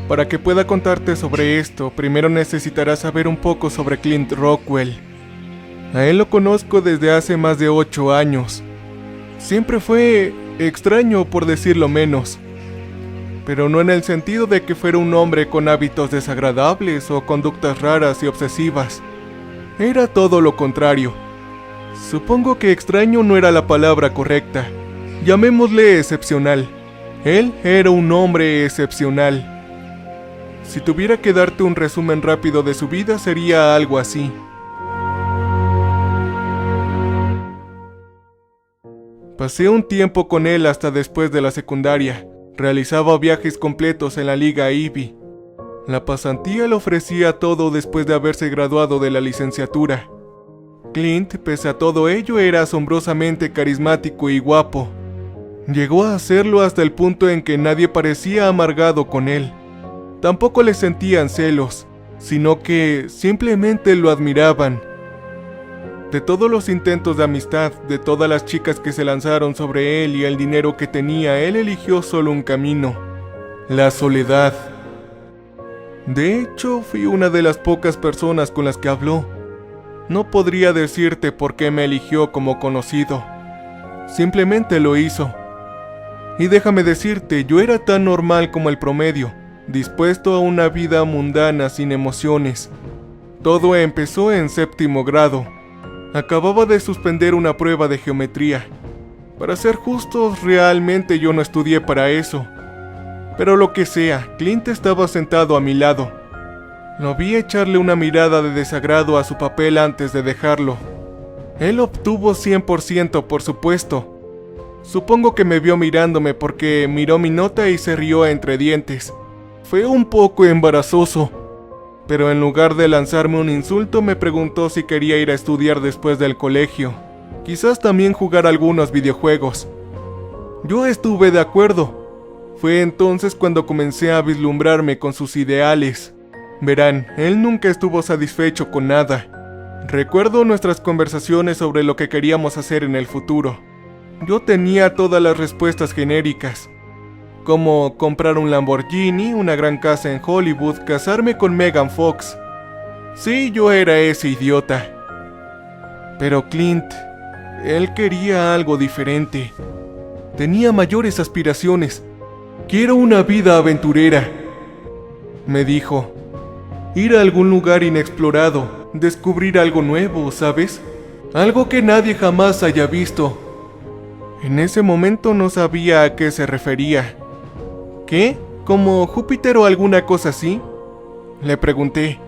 Para que pueda contarte sobre esto, primero necesitarás saber un poco sobre Clint Rockwell. A él lo conozco desde hace más de 8 años. Siempre fue extraño, por decirlo menos. Pero no en el sentido de que fuera un hombre con hábitos desagradables o conductas raras y obsesivas. Era todo lo contrario. Supongo que extraño no era la palabra correcta. Llamémosle excepcional. Él era un hombre excepcional. Si tuviera que darte un resumen rápido de su vida, sería algo así. Pasé un tiempo con él hasta después de la secundaria. Realizaba viajes completos en la Liga Ivy. La pasantía le ofrecía todo después de haberse graduado de la licenciatura. Clint, pese a todo ello, era asombrosamente carismático y guapo. Llegó a hacerlo hasta el punto en que nadie parecía amargado con él. Tampoco le sentían celos, sino que simplemente lo admiraban. De todos los intentos de amistad, de todas las chicas que se lanzaron sobre él y el dinero que tenía, él eligió solo un camino: la soledad. De hecho, fui una de las pocas personas con las que habló. No podría decirte por qué me eligió como conocido. Simplemente lo hizo. Y déjame decirte, yo era tan normal como el promedio, dispuesto a una vida mundana sin emociones. Todo empezó en 7º grado. Acababa de suspender una prueba de geometría. Para ser justos, realmente yo no estudié para eso. Pero lo que sea, Clint estaba sentado a mi lado. Lo vi echarle una mirada de desagrado a su papel antes de dejarlo. Él obtuvo 100%, por supuesto. Supongo que me vio mirándome porque miró mi nota y se rió entre dientes. Fue un poco embarazoso. Pero en lugar de lanzarme un insulto, me preguntó si quería ir a estudiar después del colegio. Quizás también jugar algunos videojuegos. Yo estuve de acuerdo. Fue entonces cuando comencé a vislumbrarme con sus ideales. Verán, él nunca estuvo satisfecho con nada. Recuerdo nuestras conversaciones sobre lo que queríamos hacer en el futuro. Yo tenía todas las respuestas genéricas. Como comprar un Lamborghini, una gran casa en Hollywood, casarme con Megan Fox. Sí, yo era ese idiota. Pero Clint, él quería algo diferente. Tenía mayores aspiraciones. Quiero una vida aventurera, me dijo. Ir a algún lugar inexplorado, descubrir algo nuevo, ¿sabes? Algo que nadie jamás haya visto. En ese momento no sabía a qué se refería. ¿Qué? ¿Como Júpiter o alguna cosa así? Le pregunté.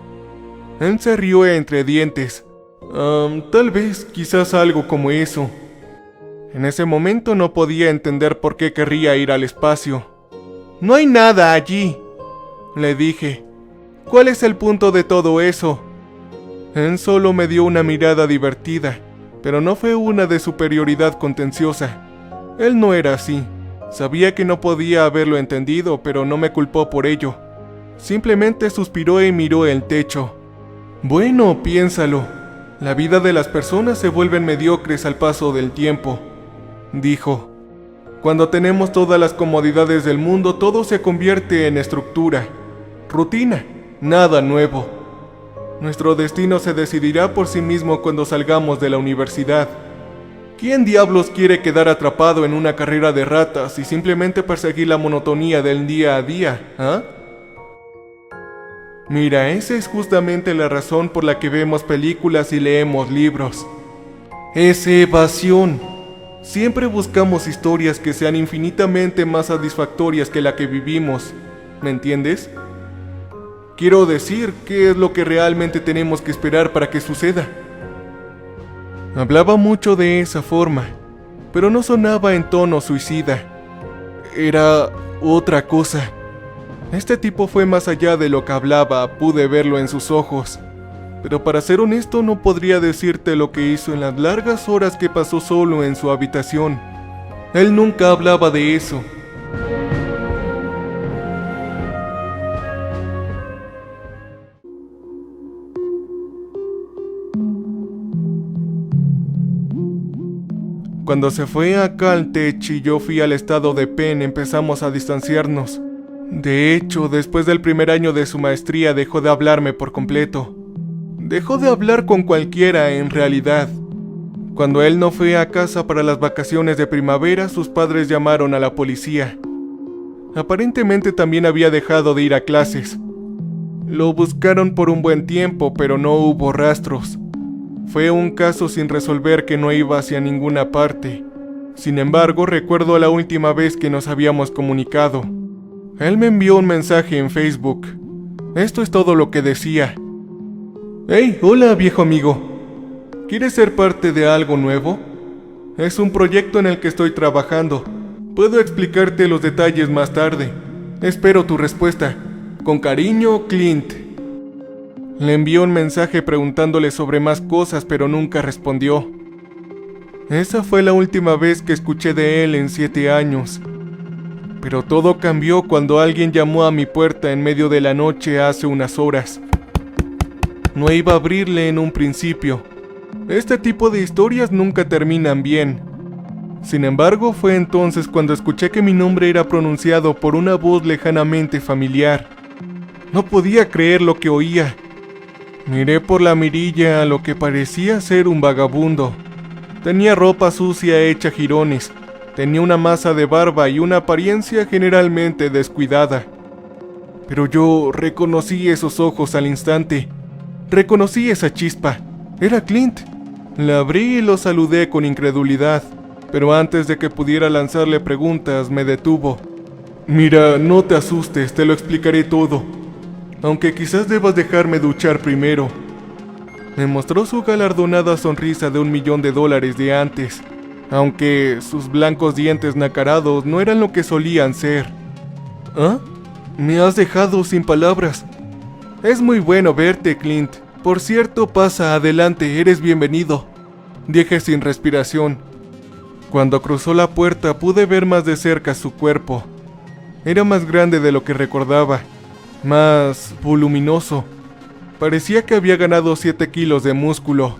Él se rió entre dientes. Tal vez, quizás algo como eso. En ese momento no podía entender por qué querría ir al espacio. No hay nada allí, le dije. ¿Cuál es el punto de todo eso? Él solo me dio una mirada divertida, pero no fue una de superioridad contenciosa. Él no era así. Sabía que no podía haberlo entendido, pero no me culpó por ello. Simplemente suspiró y miró el techo. Bueno, piénsalo. La vida de las personas se vuelven mediocres al paso del tiempo, dijo. Cuando tenemos todas las comodidades del mundo, todo se convierte en estructura, rutina, nada nuevo. Nuestro destino se decidirá por sí mismo cuando salgamos de la universidad. ¿Quién diablos quiere quedar atrapado en una carrera de ratas y simplemente perseguir la monotonía del día a día, ah? Mira, esa es justamente la razón por la que vemos películas y leemos libros. Es evasión. Siempre buscamos historias que sean infinitamente más satisfactorias que la que vivimos, ¿me entiendes? Quiero decir, ¿qué es lo que realmente tenemos que esperar para que suceda? Hablaba mucho de esa forma, pero no sonaba en tono suicida. Era otra cosa. Este tipo fue más allá de lo que hablaba, pude verlo en sus ojos. Pero para ser honesto, no podría decirte lo que hizo en las largas horas que pasó solo en su habitación. Él nunca hablaba de eso. Cuando se fue a Caltech y yo fui al estado de Penn, empezamos a distanciarnos. De hecho, después del primer año de su maestría dejó de hablarme por completo. Dejó de hablar con cualquiera en realidad. Cuando él no fue a casa para las vacaciones de primavera, sus padres llamaron a la policía. Aparentemente también había dejado de ir a clases. Lo buscaron por un buen tiempo, pero no hubo rastros. Fue un caso sin resolver que no iba hacia ninguna parte. Sin embargo, recuerdo la última vez que nos habíamos comunicado. Él me envió un mensaje en Facebook. Esto es todo lo que decía. Hey, hola viejo amigo. ¿Quieres ser parte de algo nuevo? Es un proyecto en el que estoy trabajando. Puedo explicarte los detalles más tarde. Espero tu respuesta. Con cariño, Clint. Le envié un mensaje preguntándole sobre más cosas, pero nunca respondió. Esa fue la última vez que escuché de él en 7 años. Pero todo cambió cuando alguien llamó a mi puerta en medio de la noche hace unas horas. No iba a abrirle en un principio. Este tipo de historias nunca terminan bien. Sin embargo, fue entonces cuando escuché que mi nombre era pronunciado por una voz lejanamente familiar. No podía creer lo que oía. Miré por la mirilla a lo que parecía ser un vagabundo. Tenía ropa sucia hecha jirones, tenía una masa de barba y una apariencia generalmente descuidada. Pero yo reconocí esos ojos al instante. Reconocí esa chispa. Era Clint. La abrí y lo saludé con incredulidad, pero antes de que pudiera lanzarle preguntas me detuvo. Mira, no te asustes, te lo explicaré todo. Aunque quizás debas dejarme duchar primero. Me mostró su galardonada sonrisa de $1.000.000 de antes, aunque sus blancos dientes nacarados no eran lo que solían ser. ¿Ah? Me has dejado sin palabras. Es muy bueno verte, Clint. Por cierto, pasa adelante, eres bienvenido. Dije sin respiración. Cuando cruzó la puerta pude ver más de cerca su cuerpo. Era más grande de lo que recordaba, más voluminoso. Parecía que había ganado 7 kilos de músculo.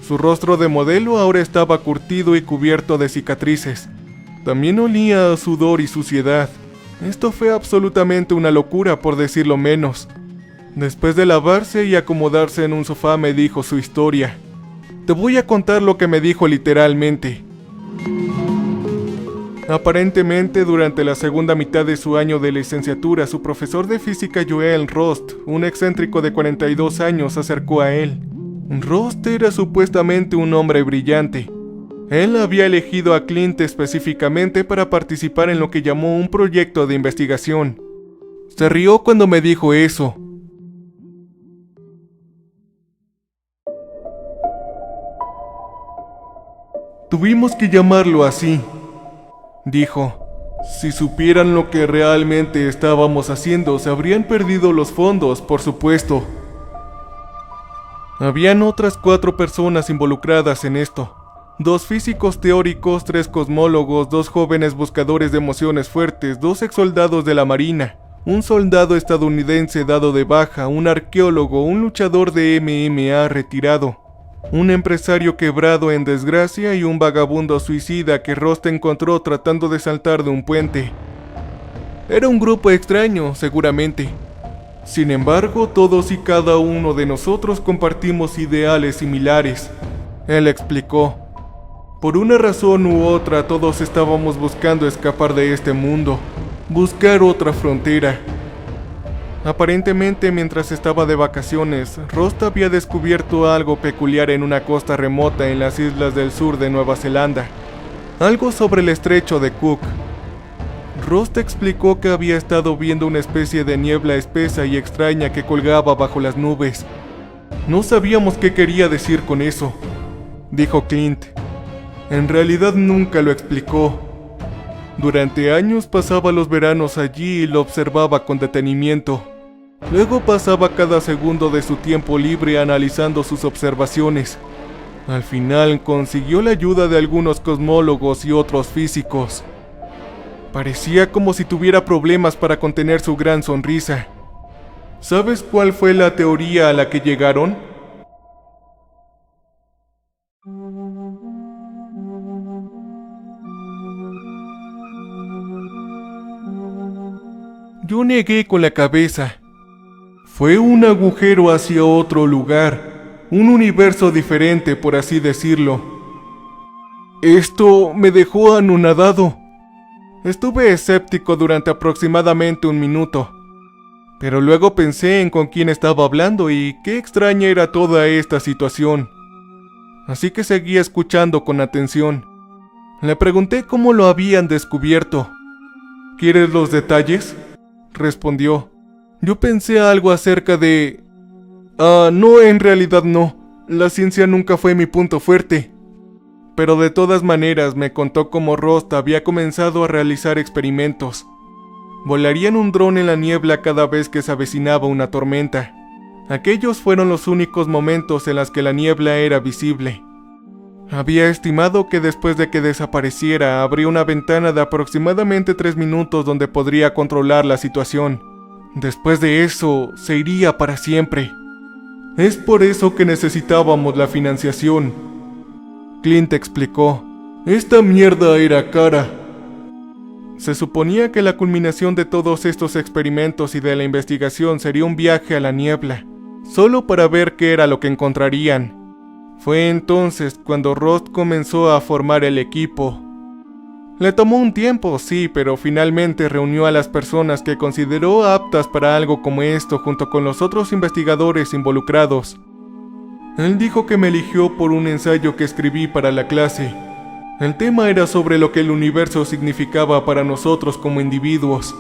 Su rostro de modelo ahora estaba curtido y cubierto de cicatrices. También olía a sudor y suciedad. Esto fue absolutamente una locura, por decirlo menos. Después de lavarse y acomodarse en un sofá me dijo su historia. Te voy a contar lo que me dijo literalmente. Aparentemente, durante la segunda mitad de su año de licenciatura, su profesor de física Joel Rost, un excéntrico de 42 años, se acercó a él. Rost era supuestamente un hombre brillante. Él había elegido a Clint específicamente para participar en lo que llamó un proyecto de investigación. Se rió cuando me dijo eso. Tuvimos que llamarlo así, dijo. Si supieran lo que realmente estábamos haciendo, se habrían perdido los fondos, por supuesto. Habían otras 4 personas involucradas en esto. 2 físicos teóricos, 3 cosmólogos, 2 jóvenes buscadores de emociones fuertes, 2 exsoldados de la Marina, un soldado estadounidense dado de baja, un arqueólogo, un luchador de MMA retirado, un empresario quebrado en desgracia y un vagabundo suicida que Rost encontró tratando de saltar de un puente. Era un grupo extraño, seguramente. Sin embargo, todos y cada uno de nosotros compartimos ideales similares. Él explicó. Por una razón u otra, todos estábamos buscando escapar de este mundo, buscar otra frontera. Aparentemente, mientras estaba de vacaciones, Rost había descubierto algo peculiar en una costa remota en las islas del sur de Nueva Zelanda, algo sobre el estrecho de Cook. Rost explicó que había estado viendo una especie de niebla espesa y extraña que colgaba bajo las nubes. No sabíamos qué quería decir con eso, dijo Clint. En realidad nunca lo explicó. Durante años pasaba los veranos allí y lo observaba con detenimiento. Luego pasaba cada segundo de su tiempo libre analizando sus observaciones. Al final consiguió la ayuda de algunos cosmólogos y otros físicos. Parecía como si tuviera problemas para contener su gran sonrisa. ¿Sabes cuál fue la teoría a la que llegaron? Yo negué con la cabeza. Fue un agujero hacia otro lugar, un universo diferente, por así decirlo. Esto me dejó anonadado. Estuve escéptico durante aproximadamente un minuto, pero luego pensé en con quién estaba hablando y qué extraña era toda esta situación. Así que seguí escuchando con atención. Le pregunté cómo lo habían descubierto. ¿Quieres los detalles?, respondió. Yo pensé algo acerca de... no, en realidad no. La ciencia nunca fue mi punto fuerte. Pero de todas maneras me contó cómo Rost había comenzado a realizar experimentos. Volarían un dron en la niebla cada vez que se avecinaba una tormenta. Aquellos fueron los únicos momentos en los que la niebla era visible. Había estimado que después de que desapareciera habría una ventana de aproximadamente 3 minutos donde podría controlar la situación. Después de eso, se iría para siempre. Es por eso que necesitábamos la financiación. Clint explicó. Esta mierda era cara. Se suponía que la culminación de todos estos experimentos y de la investigación sería un viaje a la niebla, solo para ver qué era lo que encontrarían. Fue entonces cuando Rost comenzó a formar el equipo. Le tomó un tiempo, sí, pero finalmente reunió a las personas que consideró aptas para algo como esto junto con los otros investigadores involucrados. Él dijo que me eligió por un ensayo que escribí para la clase. El tema era sobre lo que el universo significaba para nosotros como individuos,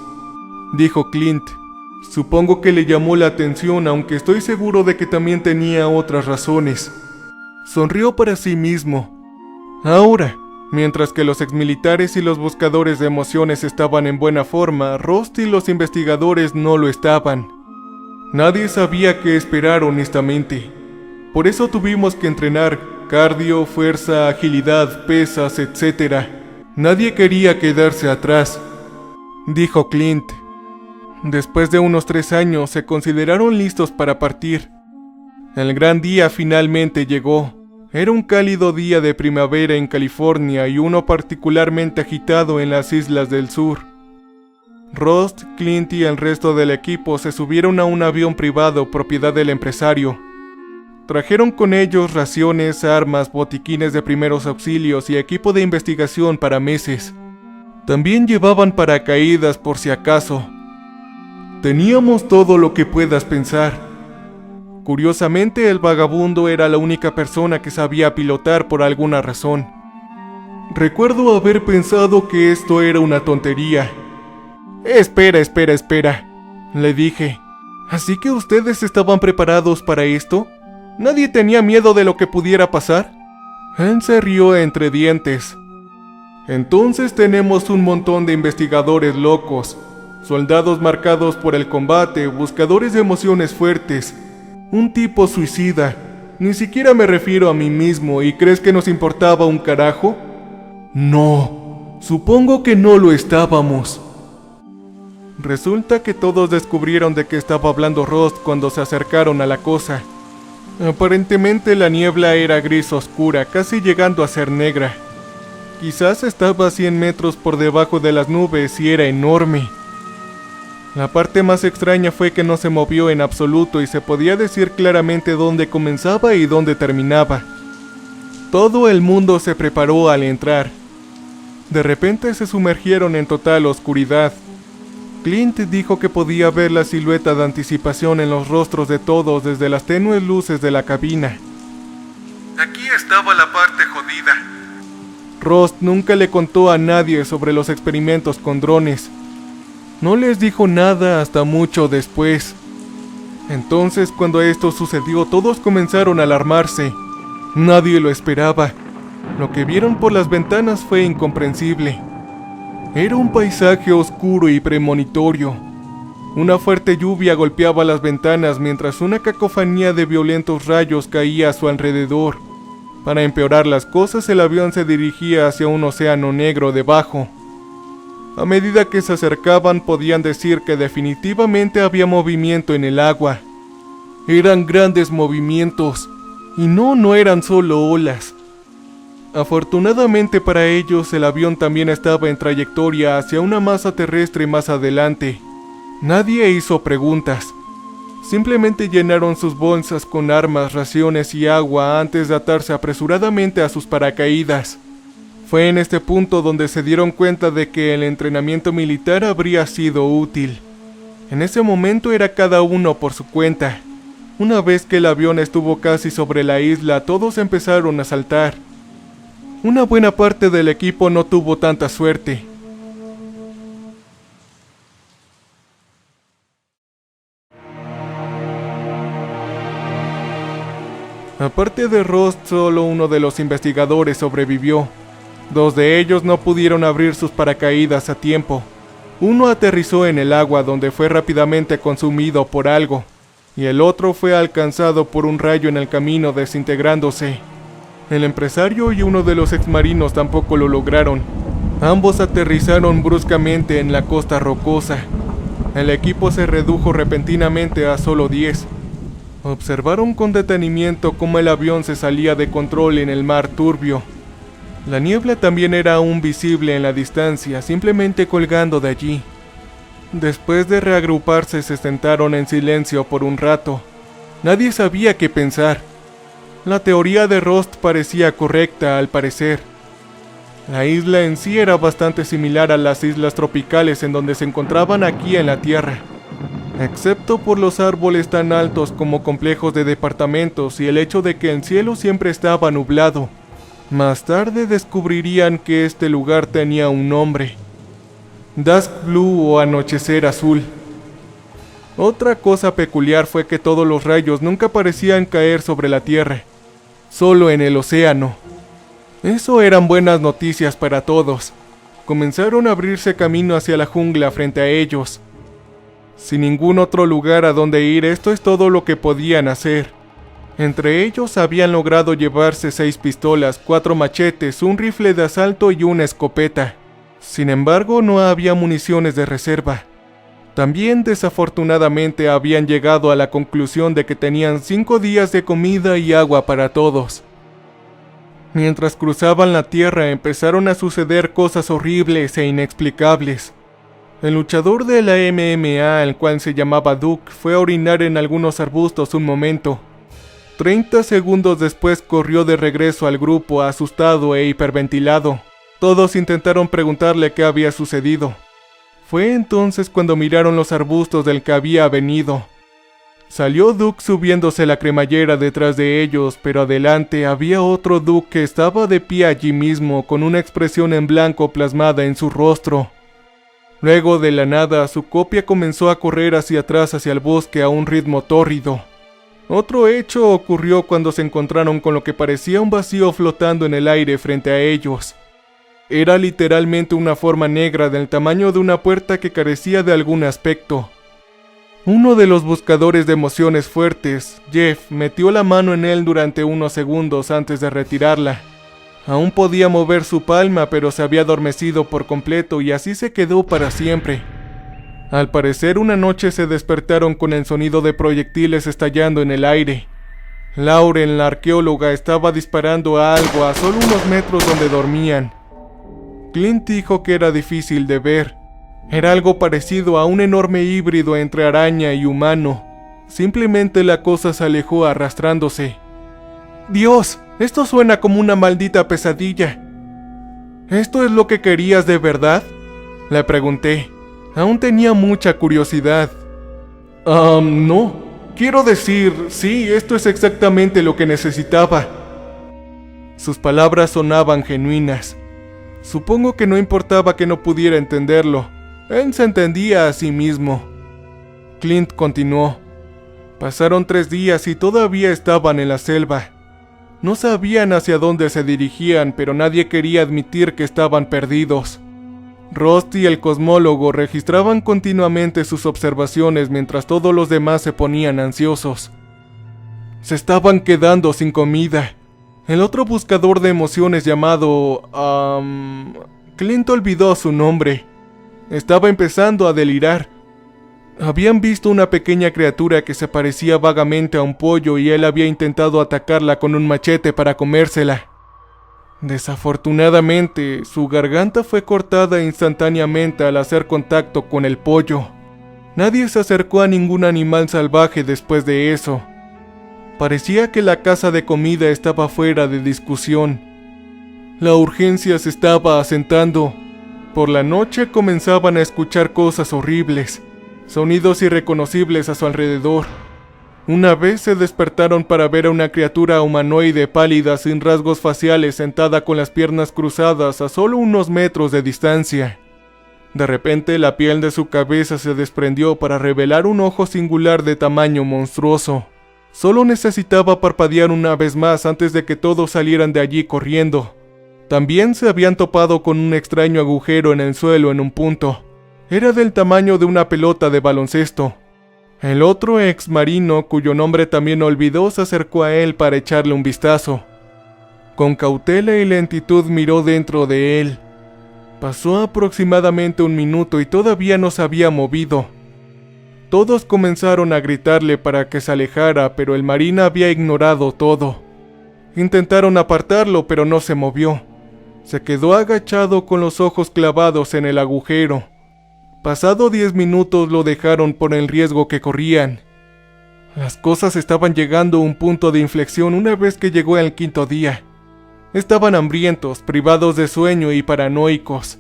dijo Clint. Supongo que le llamó la atención, aunque estoy seguro de que también tenía otras razones. Sonrió para sí mismo. Ahora, mientras que los exmilitares y los buscadores de emociones estaban en buena forma, Rost y los investigadores no lo estaban. Nadie sabía qué esperar honestamente. Por eso tuvimos que entrenar cardio, fuerza, agilidad, pesas, etc. Nadie quería quedarse atrás, dijo Clint. Después de unos 3 años se consideraron listos para partir. El gran día finalmente llegó. Era un cálido día de primavera en California y uno particularmente agitado en las islas del sur. Rost, Clint y el resto del equipo se subieron a un avión privado propiedad del empresario. Trajeron con ellos raciones, armas, botiquines de primeros auxilios y equipo de investigación para meses. También llevaban paracaídas por si acaso. Teníamos todo lo que puedas pensar. Curiosamente, el vagabundo era la única persona que sabía pilotar por alguna razón. Recuerdo haber pensado que esto era una tontería. Espera, le dije. ¿Así que ustedes estaban preparados para esto? ¿Nadie tenía miedo de lo que pudiera pasar? Él se rió entre dientes. Entonces tenemos un montón de investigadores locos, soldados marcados por el combate, buscadores de emociones fuertes, un tipo suicida. Ni siquiera me refiero a mí mismo, ¿y crees que nos importaba un carajo? No, supongo que no lo estábamos. Resulta que todos descubrieron de qué estaba hablando Rost cuando se acercaron a la cosa. Aparentemente la niebla era gris oscura, casi llegando a ser negra. Quizás estaba a 100 metros por debajo de las nubes y era enorme. La parte más extraña fue que no se movió en absoluto y se podía decir claramente dónde comenzaba y dónde terminaba. Todo el mundo se preparó al entrar. De repente se sumergieron en total oscuridad. Clint dijo que podía ver la silueta de anticipación en los rostros de todos desde las tenues luces de la cabina. Aquí estaba la parte jodida. Rost nunca le contó a nadie sobre los experimentos con drones. No les dijo nada hasta mucho después. Entonces, cuando esto sucedió, todos comenzaron a alarmarse. Nadie lo esperaba. Lo que vieron por las ventanas fue incomprensible. Era un paisaje oscuro y premonitorio. Una fuerte lluvia golpeaba las ventanas mientras una cacofonía de violentos rayos caía a su alrededor. Para empeorar las cosas, el avión se dirigía hacia un océano negro debajo. A medida que se acercaban, podían decir que definitivamente había movimiento en el agua. Eran grandes movimientos, y no eran solo olas. Afortunadamente para ellos, el avión también estaba en trayectoria hacia una masa terrestre más adelante. Nadie hizo preguntas. Simplemente llenaron sus bolsas con armas, raciones y agua antes de atarse apresuradamente a sus paracaídas. Fue en este punto donde se dieron cuenta de que el entrenamiento militar habría sido útil. En ese momento era cada uno por su cuenta. Una vez que el avión estuvo casi sobre la isla, todos empezaron a saltar. Una buena parte del equipo no tuvo tanta suerte. Aparte de Ross, solo uno de los investigadores sobrevivió. 2 de ellos no pudieron abrir sus paracaídas a tiempo. Uno aterrizó en el agua donde fue rápidamente consumido por algo, y el otro fue alcanzado por un rayo en el camino desintegrándose. El empresario y uno de los exmarinos tampoco lo lograron. Ambos aterrizaron bruscamente en la costa rocosa. El equipo se redujo repentinamente a solo 10. Observaron con detenimiento cómo el avión se salía de control en el mar turbio. La niebla también era aún visible en la distancia, simplemente colgando de allí. Después de reagruparse, se sentaron en silencio por un rato. Nadie sabía qué pensar. La teoría de Rost parecía correcta, al parecer. La isla en sí era bastante similar a las islas tropicales en donde se encontraban aquí en la Tierra, excepto por los árboles tan altos como complejos de departamentos y el hecho de que el cielo siempre estaba nublado. Más tarde descubrirían que este lugar tenía un nombre: Dusk Blue o Anochecer Azul. Otra cosa peculiar fue que todos los rayos nunca parecían caer sobre la tierra, solo en el océano. Eso eran buenas noticias para todos. Comenzaron a abrirse camino hacia la jungla frente a ellos. Sin ningún otro lugar a donde ir, esto es todo lo que podían hacer. Entre ellos habían logrado llevarse 6 pistolas, 4 machetes, un rifle de asalto y una escopeta. Sin embargo, no había municiones de reserva. También, desafortunadamente, habían llegado a la conclusión de que tenían 5 días de comida y agua para todos. Mientras cruzaban la tierra, empezaron a suceder cosas horribles e inexplicables. El luchador de la MMA, el cual se llamaba Duke, fue a orinar en algunos arbustos un momento. 30 segundos después corrió de regreso al grupo, asustado e hiperventilado. Todos intentaron preguntarle qué había sucedido. Fue entonces cuando miraron los arbustos del que había venido. Salió Duke subiéndose la cremallera detrás de ellos, pero adelante había otro Duke que estaba de pie allí mismo, con una expresión en blanco plasmada en su rostro. Luego, de la nada, su copia comenzó a correr hacia atrás hacia el bosque a un ritmo tórrido. Otro hecho ocurrió cuando se encontraron con lo que parecía un vacío flotando en el aire frente a ellos. Era literalmente una forma negra del tamaño de una puerta que carecía de algún aspecto. Uno de los buscadores de emociones fuertes, Jeff, metió la mano en él durante unos segundos antes de retirarla. Aún podía mover su palma, pero se había adormecido por completo y así se quedó para siempre. Al parecer, una noche se despertaron con el sonido de proyectiles estallando en el aire. Lauren, la arqueóloga, estaba disparando a algo a solo unos metros donde dormían. Clint dijo que era difícil de ver. Era algo parecido a un enorme híbrido entre araña y humano. Simplemente la cosa se alejó arrastrándose. ¡Dios! Esto suena como una maldita pesadilla. ¿Esto es lo que querías de verdad?, le pregunté. Aún tenía mucha curiosidad. No. Quiero decir, sí, esto es exactamente lo que necesitaba. Sus palabras sonaban genuinas. Supongo que no importaba que no pudiera entenderlo. Él se entendía a sí mismo. Clint continuó. Pasaron 3 días y todavía estaban en la selva. No sabían hacia dónde se dirigían, pero nadie quería admitir que estaban perdidos. Rusty, el cosmólogo, registraban continuamente sus observaciones mientras todos los demás se ponían ansiosos. Se estaban quedando sin comida. El otro buscador de emociones llamado... Clint olvidó su nombre. Estaba empezando a delirar. Habían visto una pequeña criatura que se parecía vagamente a un pollo y él había intentado atacarla con un machete para comérsela. Desafortunadamente, su garganta fue cortada instantáneamente al hacer contacto con el pollo. Nadie se acercó a ningún animal salvaje después de eso. Parecía que la casa de comida estaba fuera de discusión. La urgencia se estaba asentando. Por la noche comenzaban a escuchar cosas horribles, sonidos irreconocibles a su alrededor. Una vez se despertaron para ver a una criatura humanoide pálida sin rasgos faciales sentada con las piernas cruzadas a solo unos metros de distancia. De repente la piel de su cabeza se desprendió para revelar un ojo singular de tamaño monstruoso. Solo necesitaba parpadear una vez más antes de que todos salieran de allí corriendo. También se habían topado con un extraño agujero en el suelo en un punto. Era del tamaño de una pelota de baloncesto. El otro ex marino, cuyo nombre también olvidó, se acercó a él para echarle un vistazo. Con cautela y lentitud miró dentro de él. Pasó aproximadamente un minuto y todavía no se había movido. Todos comenzaron a gritarle para que se alejara, pero el marino había ignorado todo. Intentaron apartarlo, pero no se movió. Se quedó agachado con los ojos clavados en el agujero. Pasado 10 minutos lo dejaron por el riesgo que corrían. Las cosas estaban llegando a un punto de inflexión una vez que llegó el quinto día. Estaban hambrientos, privados de sueño y paranoicos.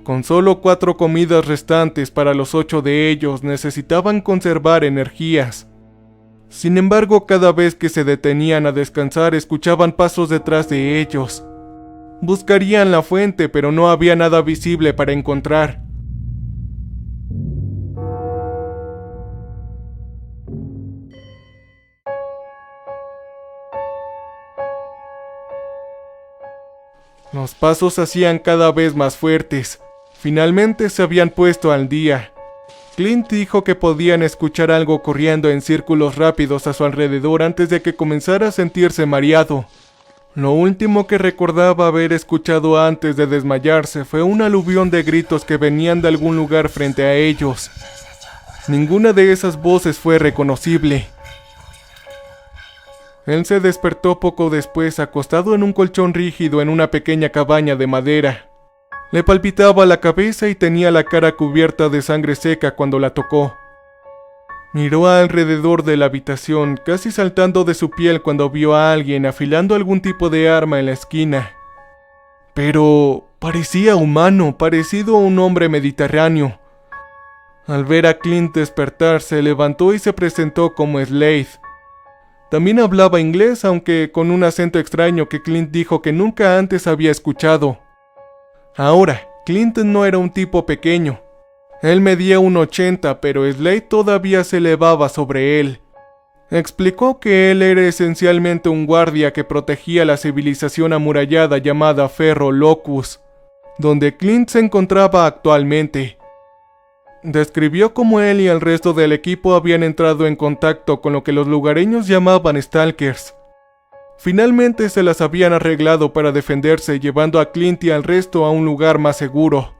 Con solo 4 comidas restantes para los 8 de ellos, necesitaban conservar energías. Sin embargo, cada vez que se detenían a descansar, escuchaban pasos detrás de ellos. Buscarían la fuente, pero no había nada visible para encontrar. Los pasos se hacían cada vez más fuertes. Finalmente se habían puesto al día. Clint dijo que podían escuchar algo corriendo en círculos rápidos a su alrededor antes de que comenzara a sentirse mareado. Lo último que recordaba haber escuchado antes de desmayarse fue un aluvión de gritos que venían de algún lugar frente a ellos. Ninguna de esas voces fue reconocible. Él se despertó poco después acostado en un colchón rígido en una pequeña cabaña de madera. Le palpitaba la cabeza y tenía la cara cubierta de sangre seca cuando la tocó. Miró alrededor de la habitación, casi saltando de su piel cuando vio a alguien afilando algún tipo de arma en la esquina. Pero parecía humano, parecido a un hombre mediterráneo. Al ver a Clint despertar, se levantó y se presentó como Slade. También hablaba inglés, aunque con un acento extraño que Clint dijo que nunca antes había escuchado. Ahora, Clint no era un tipo pequeño. Él medía 1,80, pero Slade todavía se elevaba sobre él. Explicó que él era esencialmente un guardia que protegía la civilización amurallada llamada Ferro Locus, donde Clint se encontraba actualmente. Describió cómo él y el resto del equipo habían entrado en contacto con lo que los lugareños llamaban Stalkers. Finalmente se las habían arreglado para defenderse, llevando a Clint y al resto a un lugar más seguro.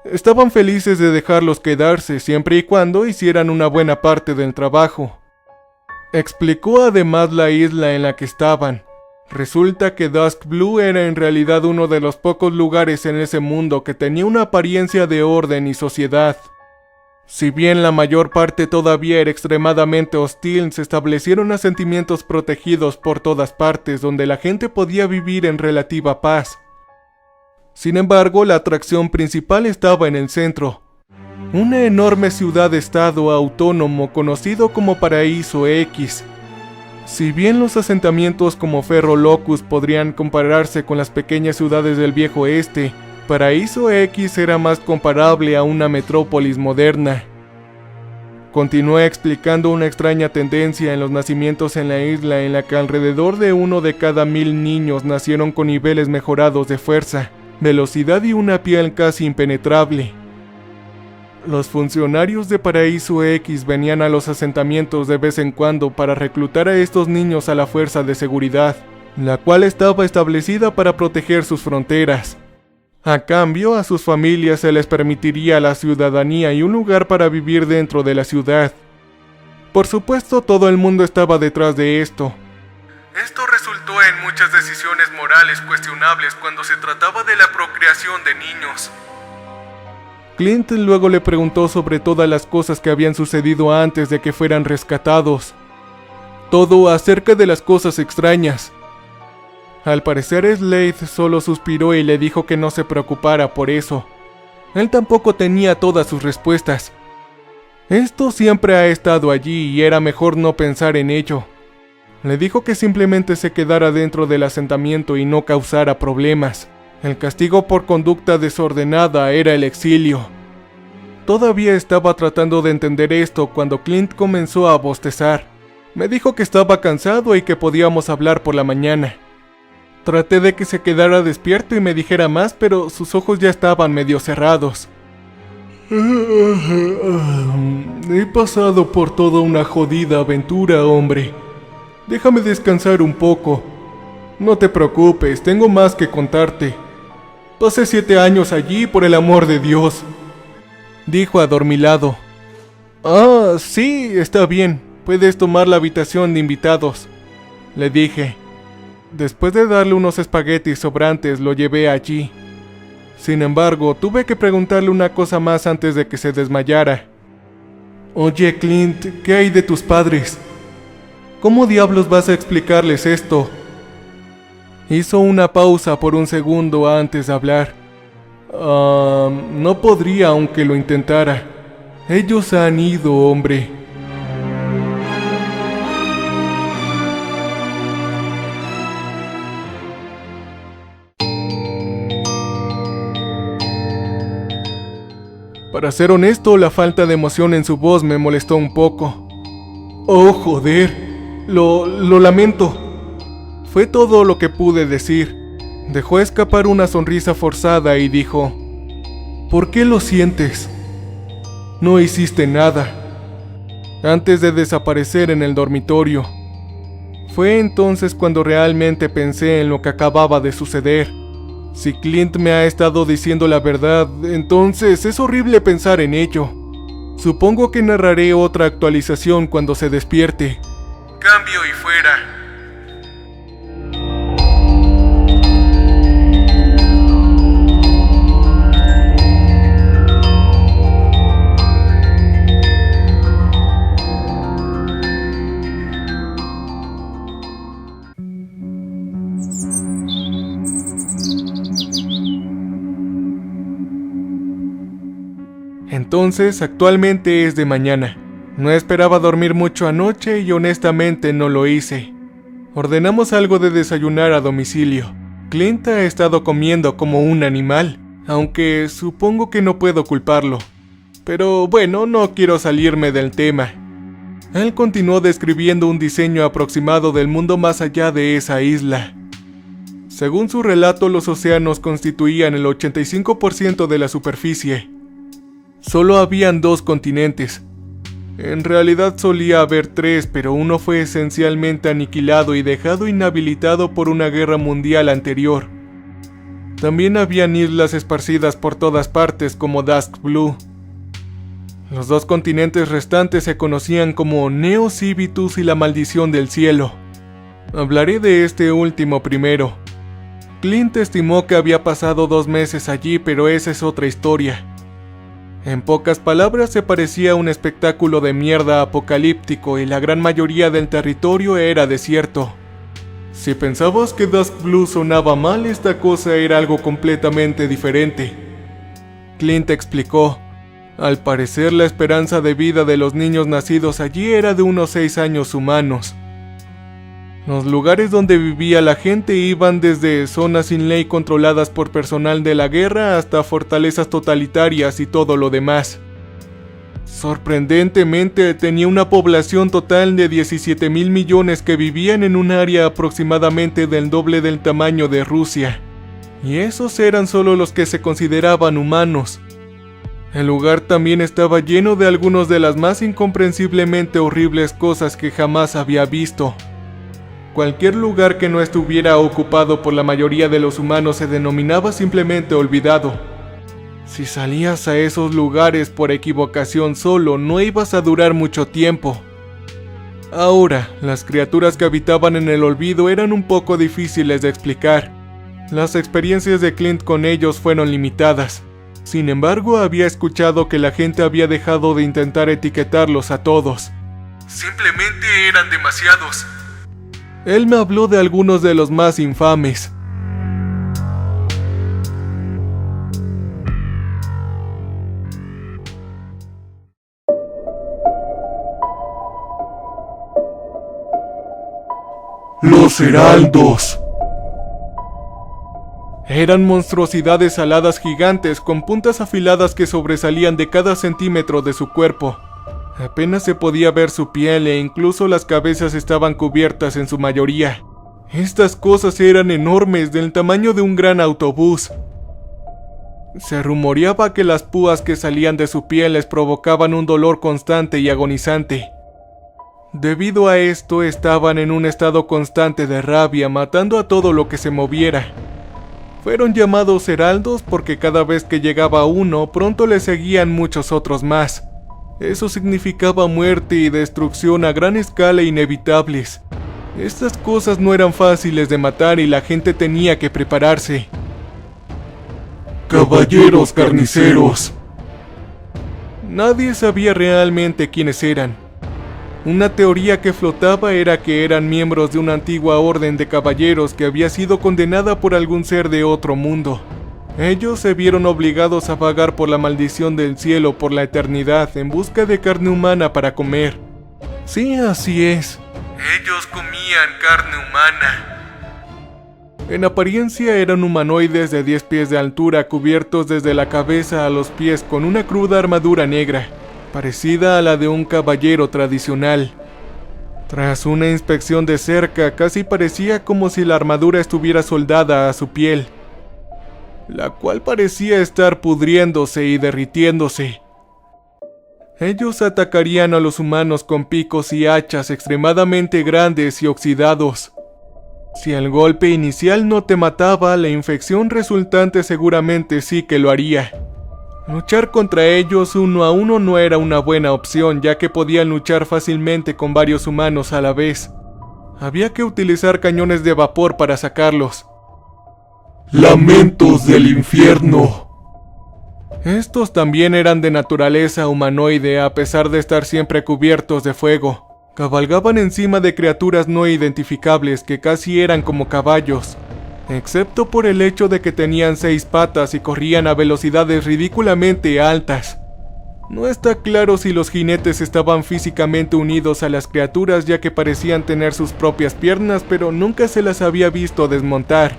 Estaban felices de dejarlos quedarse siempre y cuando hicieran una buena parte del trabajo. Explicó además la isla en la que estaban. Resulta que Dusk Blue era en realidad uno de los pocos lugares en ese mundo que tenía una apariencia de orden y sociedad. Si bien la mayor parte todavía era extremadamente hostil, se establecieron asentamientos protegidos por todas partes donde la gente podía vivir en relativa paz. Sin embargo, la atracción principal estaba en el centro, una enorme ciudad-estado autónomo conocido como Paraíso X. Si bien los asentamientos como Ferro Locus podrían compararse con las pequeñas ciudades del Viejo Oeste, Paraíso X era más comparable a una metrópolis moderna. Continuó explicando una extraña tendencia en los nacimientos en la isla en la que alrededor de 1 de cada 1000 niños nacieron con niveles mejorados de fuerza, velocidad y una piel casi impenetrable. Los funcionarios de Paraíso X venían a los asentamientos de vez en cuando para reclutar a estos niños a la fuerza de seguridad, la cual estaba establecida para proteger sus fronteras. A cambio, a sus familias se les permitiría la ciudadanía y un lugar para vivir dentro de la ciudad. Por supuesto, todo el mundo estaba detrás de esto. Esto resultó en muchas decisiones morales cuestionables cuando se trataba de la procreación de niños. Clint luego le preguntó sobre todas las cosas que habían sucedido antes de que fueran rescatados. Todo acerca de las cosas extrañas. Al parecer Slade solo suspiró y le dijo que no se preocupara por eso. Él tampoco tenía todas sus respuestas. Esto siempre ha estado allí y era mejor no pensar en ello. Le dijo que simplemente se quedara dentro del asentamiento y no causara problemas. El castigo por conducta desordenada era el exilio. Todavía estaba tratando de entender esto cuando Clint comenzó a bostezar. Me dijo que estaba cansado y que podíamos hablar por la mañana. Traté de que se quedara despierto y me dijera más, pero sus ojos ya estaban medio cerrados. He pasado por toda una jodida aventura, hombre. Déjame descansar un poco. No te preocupes, tengo más que contarte. Pasé 7 años allí, por el amor de Dios, dijo adormilado. Ah, sí, está bien. Puedes tomar la habitación de invitados, le dije. Después de darle unos espaguetis sobrantes, lo llevé allí. Sin embargo, tuve que preguntarle una cosa más antes de que se desmayara. Oye, Clint, ¿qué hay de tus padres? ¿Cómo diablos vas a explicarles esto? Hizo una pausa por un segundo antes de hablar. No podría aunque lo intentara. Ellos han ido, hombre. Para ser honesto, la falta de emoción en su voz me molestó un poco. Oh, joder. Lo lamento. Fue todo lo que pude decir. Dejó escapar una sonrisa forzada y dijo: ¿Por qué lo sientes? No hiciste nada. Antes de desaparecer en el dormitorio. Fue entonces cuando realmente pensé en lo que acababa de suceder. Si Clint me ha estado diciendo la verdad, entonces es horrible pensar en ello. Supongo que narraré otra actualización cuando se despierte. Cambio y fuera. Entonces, actualmente es de mañana. No esperaba dormir mucho anoche y honestamente no lo hice. Ordenamos algo de desayunar a domicilio. Clint ha estado comiendo como un animal, aunque supongo que no puedo culparlo. Pero bueno, no quiero salirme del tema. Él continuó describiendo un diseño aproximado del mundo más allá de esa isla. Según su relato, los océanos constituían el 85% de la superficie. Solo habían 2 continentes. En realidad solía haber 3, pero uno fue esencialmente aniquilado y dejado inhabilitado por una guerra mundial anterior. También habían islas esparcidas por todas partes como Dusk Blue. Los 2 continentes restantes se conocían como Neo Civitus y la Maldición del Cielo. Hablaré de este último primero. Clint estimó que había pasado 2 meses allí, pero esa es otra historia. En pocas palabras, se parecía a un espectáculo de mierda apocalíptico y la gran mayoría del territorio era desierto. Si pensabas que Dusk Blue sonaba mal, esta cosa era algo completamente diferente. Clint explicó. Al parecer, la esperanza de vida de los niños nacidos allí era de unos 6 años humanos. Los lugares donde vivía la gente iban desde zonas sin ley controladas por personal de la guerra hasta fortalezas totalitarias y todo lo demás. Sorprendentemente, tenía una población total de 17.000 millones que vivían en un área aproximadamente del doble del tamaño de Rusia. Y esos eran solo los que se consideraban humanos. El lugar también estaba lleno de algunas de las más incomprensiblemente horribles cosas que jamás había visto. Cualquier lugar que no estuviera ocupado por la mayoría de los humanos se denominaba simplemente olvidado. Si salías a esos lugares por equivocación solo, no ibas a durar mucho tiempo. Ahora, las criaturas que habitaban en el olvido eran un poco difíciles de explicar. Las experiencias de Clint con ellos fueron limitadas. Sin embargo, había escuchado que la gente había dejado de intentar etiquetarlos a todos. Simplemente eran demasiados. Él me habló de algunos de los más infames. Los heraldos. Eran monstruosidades aladas gigantes con puntas afiladas que sobresalían de cada centímetro de su cuerpo. Apenas se podía ver su piel e incluso las cabezas estaban cubiertas en su mayoría. Estas cosas eran enormes, del tamaño de un gran autobús. Se rumoreaba que las púas que salían de su piel les provocaban un dolor constante y agonizante. Debido a esto, estaban en un estado constante de rabia, matando a todo lo que se moviera. Fueron llamados heraldos porque cada vez que llegaba uno, pronto le seguían muchos otros más. Eso significaba muerte y destrucción a gran escala inevitables. Estas cosas no eran fáciles de matar y la gente tenía que prepararse. Caballeros carniceros. Nadie sabía realmente quiénes eran. Una teoría que flotaba era que eran miembros de una antigua orden de caballeros que había sido condenada por algún ser de otro mundo. Ellos se vieron obligados a vagar por la maldición del cielo por la eternidad en busca de carne humana para comer. Sí, así es. Ellos comían carne humana. En apariencia eran humanoides de 10 pies de altura cubiertos desde la cabeza a los pies con una cruda armadura negra, parecida a la de un caballero tradicional. Tras una inspección de cerca, casi parecía como si la armadura estuviera soldada a su piel, la cual parecía estar pudriéndose y derritiéndose. Ellos atacarían a los humanos con picos y hachas extremadamente grandes y oxidados. Si el golpe inicial no te mataba, la infección resultante seguramente sí que lo haría. Luchar contra ellos uno a uno no era una buena opción, ya que podían luchar fácilmente con varios humanos a la vez. Había que utilizar cañones de vapor para sacarlos. ¡Lamentos del infierno! Estos también eran de naturaleza humanoide, a pesar de estar siempre cubiertos de fuego. Cabalgaban encima de criaturas no identificables que casi eran como caballos, excepto por el hecho de que tenían 6 patas y corrían a velocidades ridículamente altas. No está claro si los jinetes estaban físicamente unidos a las criaturas, ya que parecían tener sus propias piernas, pero nunca se las había visto desmontar.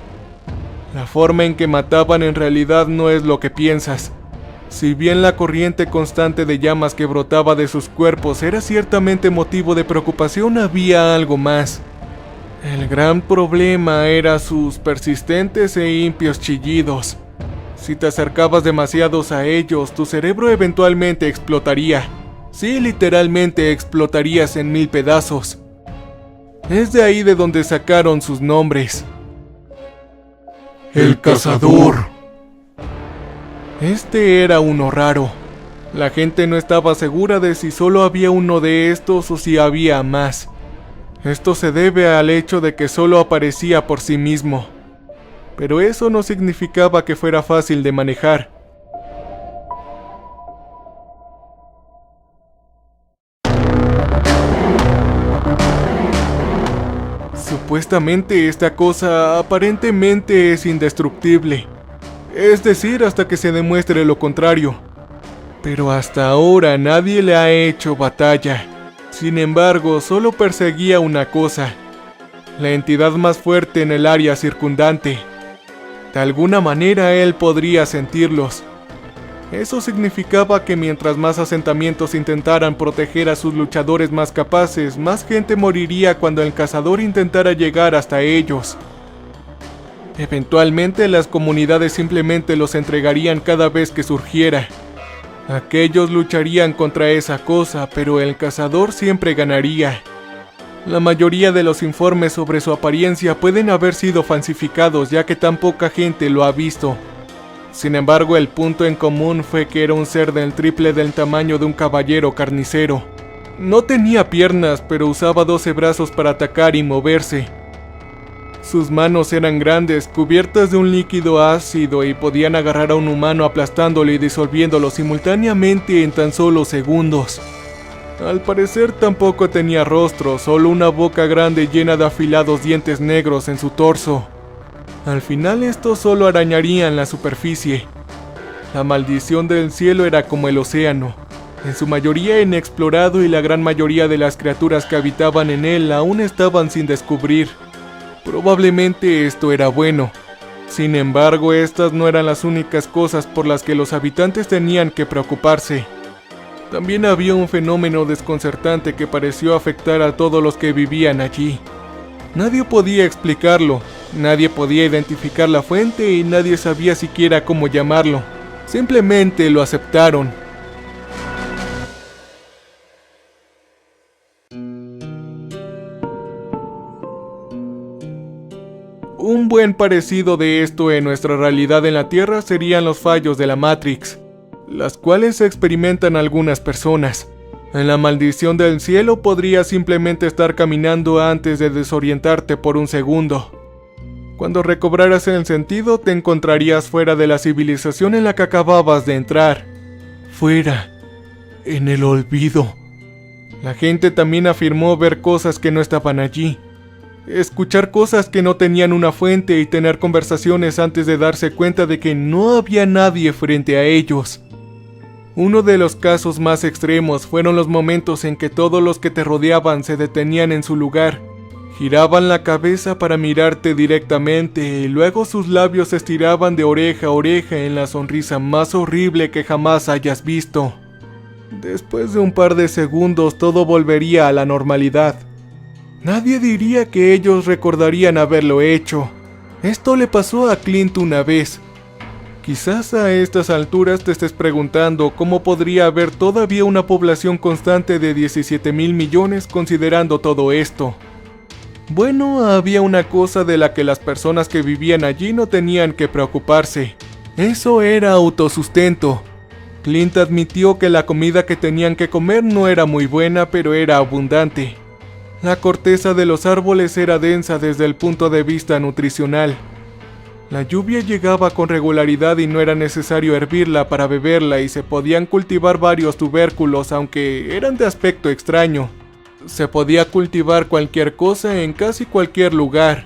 La forma en que mataban en realidad no es lo que piensas. Si bien la corriente constante de llamas que brotaba de sus cuerpos era ciertamente motivo de preocupación, había algo más. El gran problema era sus persistentes e impios chillidos. Si te acercabas demasiado a ellos, tu cerebro eventualmente explotaría. Sí, literalmente explotarías en 1000 pedazos. Es de ahí de donde sacaron sus nombres. El cazador. Este era uno raro. La gente no estaba segura de si solo había uno de estos o si había más. Esto se debe al hecho de que solo aparecía por sí mismo. Pero eso no significaba que fuera fácil de manejar. Supuestamente esta cosa aparentemente es indestructible. Es decir, hasta que se demuestre lo contrario. Pero hasta ahora nadie le ha hecho batalla. Sin embargo, solo perseguía una cosa: la entidad más fuerte en el área circundante. De alguna manera él podría sentirlos. Eso significaba que mientras más asentamientos intentaran proteger a sus luchadores más capaces, más gente moriría cuando el cazador intentara llegar hasta ellos. Eventualmente las comunidades simplemente los entregarían cada vez que surgiera. Aquellos lucharían contra esa cosa, pero el cazador siempre ganaría. La mayoría de los informes sobre su apariencia pueden haber sido falsificados, ya que tan poca gente lo ha visto. Sin embargo, el punto en común fue que era un ser del triple del tamaño de un caballero carnicero. No tenía piernas, pero usaba 12 brazos para atacar y moverse. Sus manos eran grandes, cubiertas de un líquido ácido y podían agarrar a un humano aplastándolo y disolviéndolo simultáneamente en tan solo segundos. Al parecer tampoco tenía rostro, solo una boca grande llena de afilados dientes negros en su torso. Al final estos solo arañarían la superficie. La maldición del cielo era como el océano, en su mayoría inexplorado, y la gran mayoría de las criaturas que habitaban en él aún estaban sin descubrir. Probablemente esto era bueno. Sin embargo, estas no eran las únicas cosas por las que los habitantes tenían que preocuparse. También había un fenómeno desconcertante que pareció afectar a todos los que vivían allí. Nadie podía explicarlo, nadie podía identificar la fuente y nadie sabía siquiera cómo llamarlo. Simplemente lo aceptaron. Un buen parecido de esto en nuestra realidad en la Tierra serían los fallos de la Matrix, las cuales experimentan algunas personas. En la maldición del cielo podrías simplemente estar caminando antes de desorientarte por un segundo. Cuando recobraras el sentido, te encontrarías fuera de la civilización en la que acababas de entrar. Fuera, en el olvido. La gente también afirmó ver cosas que no estaban allí. Escuchar cosas que no tenían una fuente y tener conversaciones antes de darse cuenta de que no había nadie frente a ellos. Uno de los casos más extremos fueron los momentos en que todos los que te rodeaban se detenían en su lugar, giraban la cabeza para mirarte directamente y luego sus labios se estiraban de oreja a oreja en la sonrisa más horrible que jamás hayas visto. Después de un par de segundos todo volvería a la normalidad. Nadie diría que ellos recordarían haberlo hecho. Esto le pasó a Clint una vez. Quizás a estas alturas te estés preguntando cómo podría haber todavía una población constante de 17,000 millones considerando todo esto. Bueno, había una cosa de la que las personas que vivían allí no tenían que preocuparse. Eso era autosustento. Clint admitió que la comida que tenían que comer no era muy buena, pero era abundante. La corteza de los árboles era densa desde el punto de vista nutricional. La lluvia llegaba con regularidad y no era necesario hervirla para beberla y se podían cultivar varios tubérculos aunque eran de aspecto extraño. Se podía cultivar cualquier cosa en casi cualquier lugar.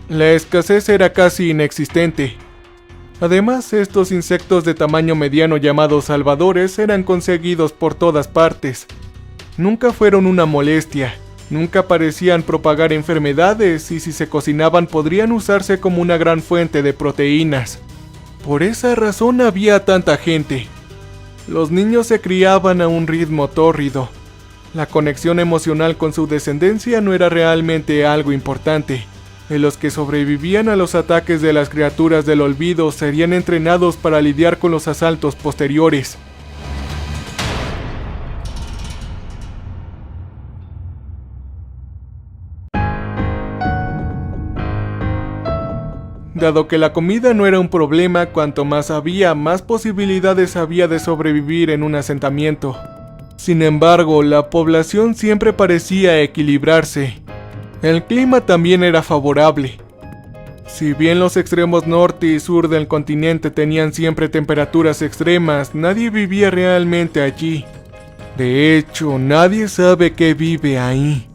La escasez era casi inexistente. Además, estos insectos de tamaño mediano llamados salvadores eran conseguidos por todas partes. Nunca fueron una molestia. Nunca parecían propagar enfermedades y si se cocinaban podrían usarse como una gran fuente de proteínas. Por esa razón había tanta gente. Los niños se criaban a un ritmo tórrido. La conexión emocional con su descendencia no era realmente algo importante. Los que sobrevivían a los ataques de las criaturas del olvido serían entrenados para lidiar con los asaltos posteriores. Dado que la comida no era un problema, cuanto más había, más posibilidades había de sobrevivir en un asentamiento. Sin embargo, la población siempre parecía equilibrarse. El clima también era favorable. Si bien los extremos norte y sur del continente tenían siempre temperaturas extremas, nadie vivía realmente allí. De hecho, nadie sabe qué vive ahí.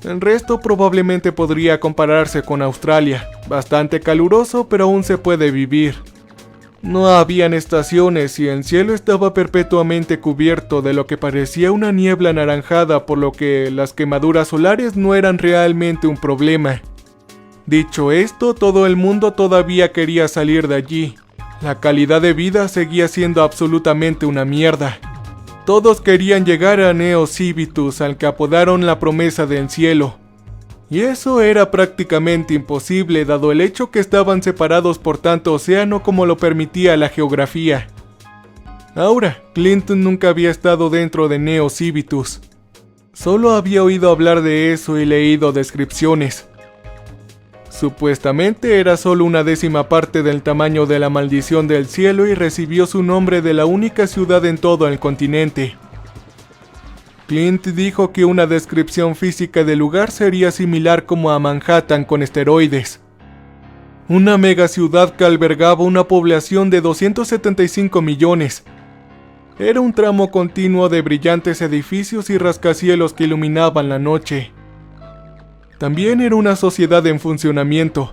El resto probablemente podría compararse con Australia, bastante caluroso pero aún se puede vivir. No habían estaciones y el cielo estaba perpetuamente cubierto de lo que parecía una niebla anaranjada, por lo que las quemaduras solares no eran realmente un problema. Dicho esto, todo el mundo todavía quería salir de allí. La calidad de vida seguía siendo absolutamente una mierda. Todos querían llegar a Neo Civitus, al que apodaron la promesa del cielo. Y eso era prácticamente imposible dado el hecho que estaban separados por tanto océano como lo permitía la geografía. Ahora, Clinton nunca había estado dentro de Neo Civitus. Solo había oído hablar de eso y leído descripciones. Supuestamente era solo una décima parte del tamaño de la maldición del cielo y recibió su nombre de la única ciudad en todo el continente. Clint dijo que una descripción física del lugar sería similar como a Manhattan con esteroides. Una megaciudad que albergaba una población de 275 millones. Era un tramo continuo de brillantes edificios y rascacielos que iluminaban la noche. También era una sociedad en funcionamiento.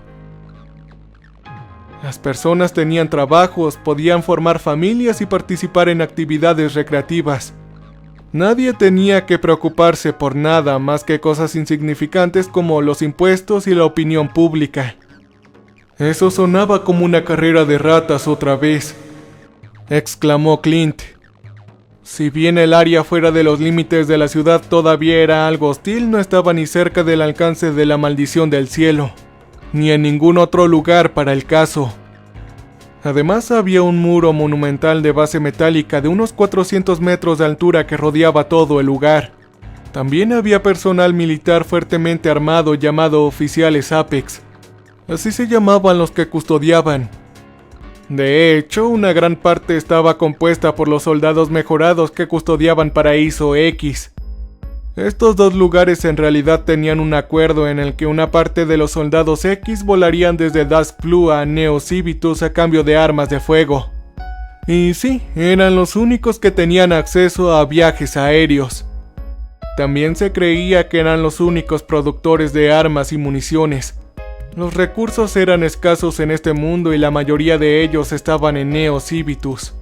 Las personas tenían trabajos, podían formar familias y participar en actividades recreativas. Nadie tenía que preocuparse por nada más que cosas insignificantes como los impuestos y la opinión pública. Eso sonaba como una carrera de ratas otra vez, exclamó Clint. Si bien el área fuera de los límites de la ciudad todavía era algo hostil, no estaba ni cerca del alcance de la maldición del cielo, ni en ningún otro lugar para el caso. Además había un muro monumental de base metálica de unos 400 metros de altura que rodeaba todo el lugar. También había personal militar fuertemente armado llamado oficiales Apex. Así se llamaban los que custodiaban. De hecho, una gran parte estaba compuesta por los soldados mejorados que custodiaban Paraíso X. Estos dos lugares en realidad tenían un acuerdo en el que una parte de los soldados X volarían desde Dusk Blue a Neo Civitus a cambio de armas de fuego. Y sí, eran los únicos que tenían acceso a viajes aéreos. También se creía que eran los únicos productores de armas y municiones. Los recursos eran escasos en este mundo y la mayoría de ellos estaban en Neo Civitus.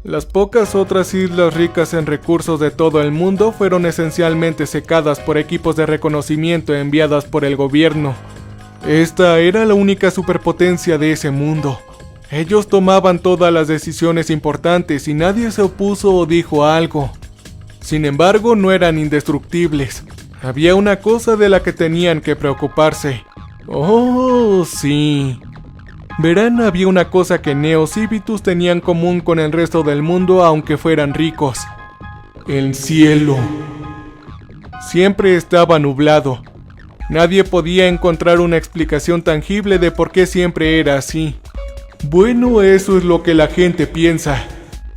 Las pocas otras islas ricas en recursos de todo el mundo fueron esencialmente secadas por equipos de reconocimiento enviadas por el gobierno. Esta era la única superpotencia de ese mundo. Ellos tomaban todas las decisiones importantes y nadie se opuso o dijo algo. Sin embargo, no eran indestructibles. Había una cosa de la que tenían que preocuparse. Oh, sí. Verán, había una cosa que Neo Civitus tenía en común con el resto del mundo aunque fueran ricos. El cielo. Siempre estaba nublado. Nadie podía encontrar una explicación tangible de por qué siempre era así. Bueno, eso es lo que la gente piensa,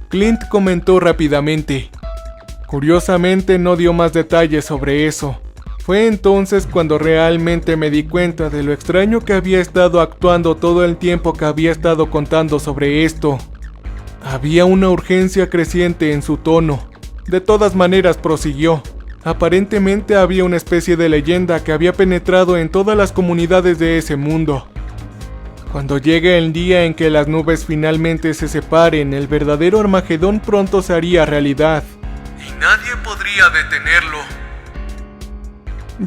Clint comentó rápidamente. Curiosamente no dio más detalles sobre eso. Fue entonces cuando realmente me di cuenta de lo extraño que había estado actuando todo el tiempo que había estado contando sobre esto. Había una urgencia creciente en su tono. De todas maneras prosiguió. Aparentemente había una especie de leyenda que había penetrado en todas las comunidades de ese mundo. Cuando llegue el día en que las nubes finalmente se separen, el verdadero Armagedón pronto se haría realidad. Y nadie podría detenerlo.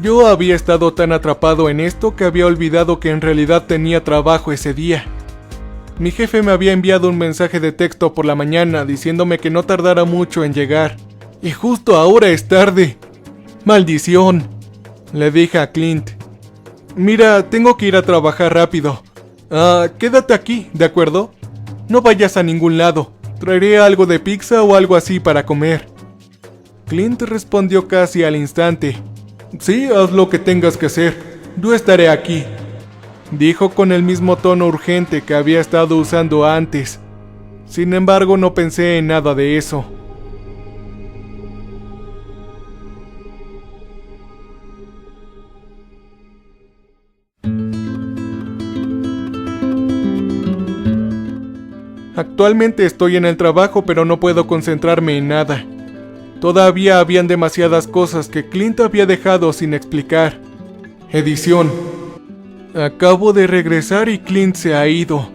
Yo había estado tan atrapado en esto que había olvidado que en realidad tenía trabajo ese día. Mi jefe me había enviado un mensaje de texto por la mañana diciéndome que no tardara mucho en llegar. Y justo ahora es tarde. ¡Maldición!, le dije a Clint. Mira, tengo que ir a trabajar rápido. Quédate aquí, ¿de acuerdo? No vayas a ningún lado. Traeré algo de pizza o algo así para comer. Clint respondió casi al instante. Sí, haz lo que tengas que hacer. Yo estaré aquí, dijo con el mismo tono urgente que había estado usando antes. Sin embargo, no pensé en nada de eso. Actualmente estoy en el trabajo, pero no puedo concentrarme en nada. Todavía habían demasiadas cosas que Clint había dejado sin explicar. Edición. Acabo de regresar y Clint se ha ido.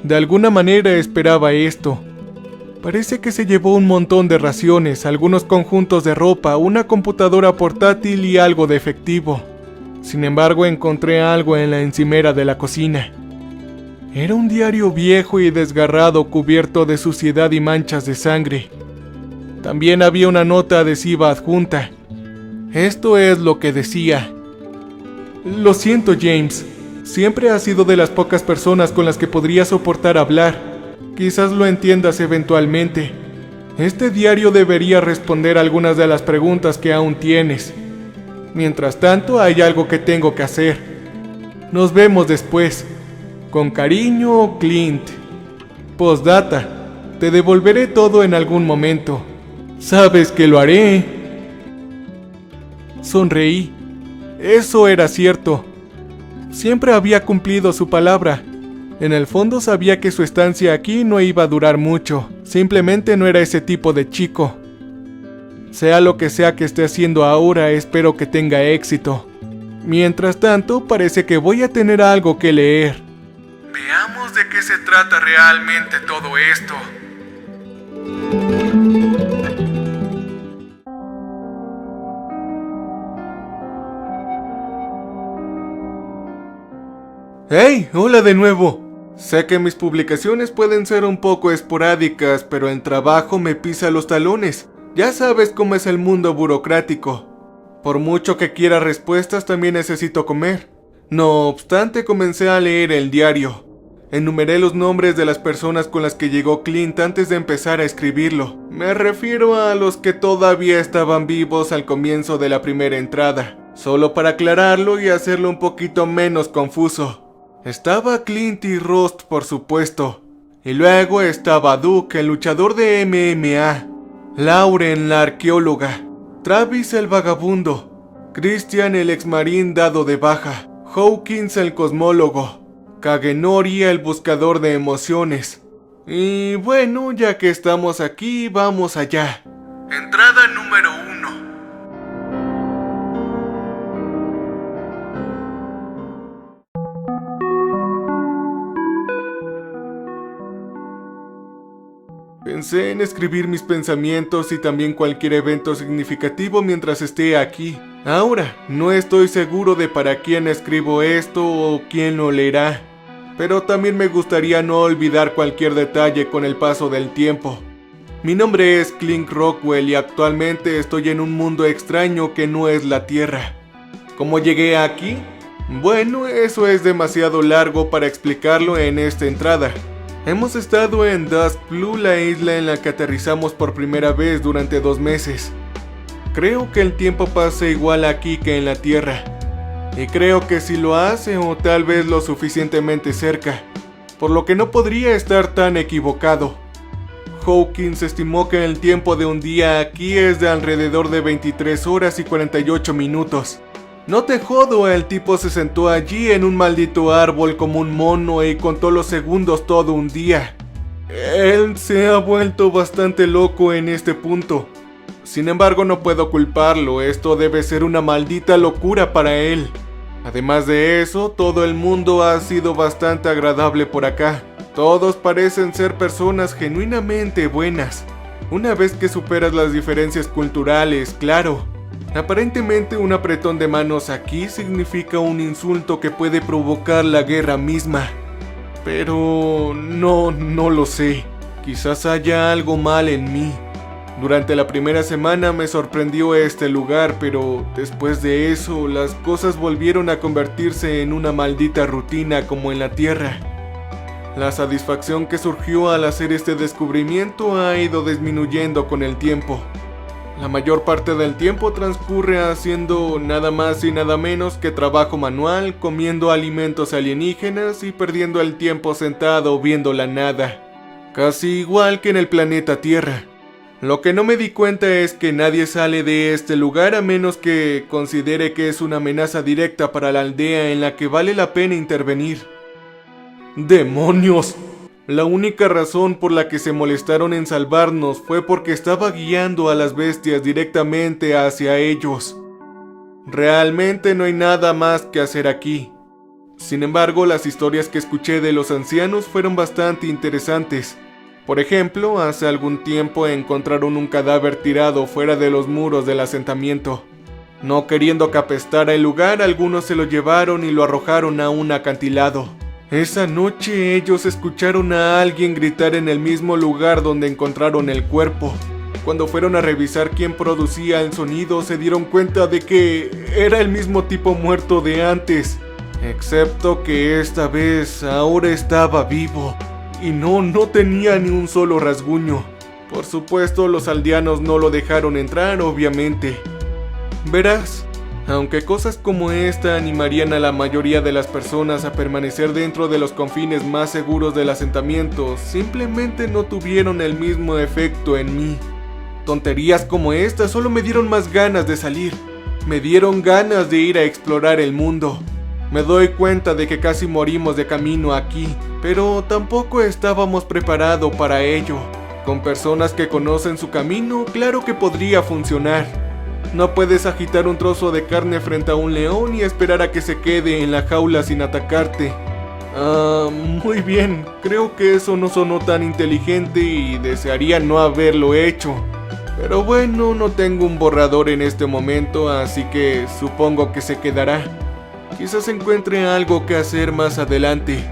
De alguna manera esperaba esto. Parece que se llevó un montón de raciones, algunos conjuntos de ropa, una computadora portátil y algo de efectivo. Sin embargo, encontré algo en la encimera de la cocina. Era un diario viejo y desgarrado cubierto de suciedad y manchas de sangre. También había una nota adhesiva adjunta. Esto es lo que decía. Lo siento, James. Siempre has sido de las pocas personas con las que podría soportar hablar. Quizás lo entiendas eventualmente. Este diario debería responder algunas de las preguntas que aún tienes. Mientras tanto, hay algo que tengo que hacer. Nos vemos después. Con cariño, Clint. Postdata. Te devolveré todo en algún momento. Sabes que lo haré. Sonreí. Eso era cierto. Siempre había cumplido su palabra. En el fondo sabía que su estancia aquí no iba a durar mucho. Simplemente no era ese tipo de chico. Sea lo que sea que esté haciendo ahora, espero que tenga éxito. Mientras tanto, parece que voy a tener algo que leer. Veamos de qué se trata realmente todo esto. ¡Hey! ¡Hola de nuevo! Sé que mis publicaciones pueden ser un poco esporádicas, pero el trabajo me pisa los talones. Ya sabes cómo es el mundo burocrático. Por mucho que quiera respuestas, también necesito comer. No obstante, comencé a leer el diario. Enumeré los nombres de las personas con las que llegó Clint antes de empezar a escribirlo. Me refiero a los que todavía estaban vivos al comienzo de la primera entrada. Solo para aclararlo y hacerlo un poquito menos confuso. Estaba Clint y Rust, por supuesto. Y luego estaba Duke, el luchador de MMA. Lauren, la arqueóloga. Travis, el vagabundo. Christian, el exmarín dado de baja. Hawkins, el cosmólogo. Kagenori, el buscador de emociones. Y bueno, ya que estamos aquí, vamos allá. Entrada número 1. Pensé en escribir mis pensamientos y también cualquier evento significativo mientras esté aquí. Ahora, no estoy seguro de para quién escribo esto o quién lo leerá. Pero también me gustaría no olvidar cualquier detalle con el paso del tiempo. Mi nombre es Clint Rockwell y actualmente estoy en un mundo extraño que no es la Tierra. ¿Cómo llegué aquí? Bueno, eso es demasiado largo para explicarlo en esta entrada. Hemos estado en Dusk Blue, la isla en la que aterrizamos por primera vez durante 2 meses. Creo que el tiempo pasa igual aquí que en la Tierra. Y creo que sí lo hace o tal vez lo suficientemente cerca. Por lo que no podría estar tan equivocado. Hawkins estimó que el tiempo de un día aquí es de alrededor de 23 horas y 48 minutos. No te jodo, el tipo se sentó allí en un maldito árbol como un mono y contó los segundos todo un día. Él se ha vuelto bastante loco en este punto. Sin embargo, no puedo culparlo, esto debe ser una maldita locura para él. Además de eso, todo el mundo ha sido bastante agradable por acá. Todos parecen ser personas genuinamente buenas. Una vez que superas las diferencias culturales, claro. Aparentemente un apretón de manos aquí significa un insulto que puede provocar la guerra misma. Pero no lo sé. Quizás haya algo mal en mí. Durante la primera semana me sorprendió este lugar, pero después de eso las cosas volvieron a convertirse en una maldita rutina como en la Tierra. La satisfacción que surgió al hacer este descubrimiento ha ido disminuyendo con el tiempo. La mayor parte del tiempo transcurre haciendo nada más y nada menos que trabajo manual, comiendo alimentos alienígenas y perdiendo el tiempo sentado viendo la nada. Casi igual que en el planeta Tierra. Lo que no me di cuenta es que nadie sale de este lugar a menos que considere que es una amenaza directa para la aldea en la que vale la pena intervenir. ¡Demonios! La única razón por la que se molestaron en salvarnos fue porque estaba guiando a las bestias directamente hacia ellos. Realmente no hay nada más que hacer aquí. Sin embargo, las historias que escuché de los ancianos fueron bastante interesantes. Por ejemplo, hace algún tiempo encontraron un cadáver tirado fuera de los muros del asentamiento. No queriendo que apestara el lugar, algunos se lo llevaron y lo arrojaron a un acantilado. Esa noche ellos escucharon a alguien gritar en el mismo lugar donde encontraron el cuerpo. Cuando fueron a revisar quién producía el sonido, se dieron cuenta de que era el mismo tipo muerto de antes. Excepto que esta vez ahora estaba vivo. Y no tenía ni un solo rasguño. Por supuesto, los aldeanos no lo dejaron entrar, obviamente. Verás, aunque cosas como esta animarían a la mayoría de las personas a permanecer dentro de los confines más seguros del asentamiento, simplemente no tuvieron el mismo efecto en mí. Tonterías como esta solo me dieron más ganas de salir. Me dieron ganas de ir a explorar el mundo. Me doy cuenta de que casi morimos de camino aquí, pero tampoco estábamos preparados para ello. Con personas que conocen su camino, claro que podría funcionar. No puedes agitar un trozo de carne frente a un león y esperar a que se quede en la jaula sin atacarte. Muy bien, creo que eso no sonó tan inteligente y desearía no haberlo hecho. Pero bueno, no tengo un borrador en este momento, así que supongo que se quedará. Quizás encuentre algo que hacer más adelante.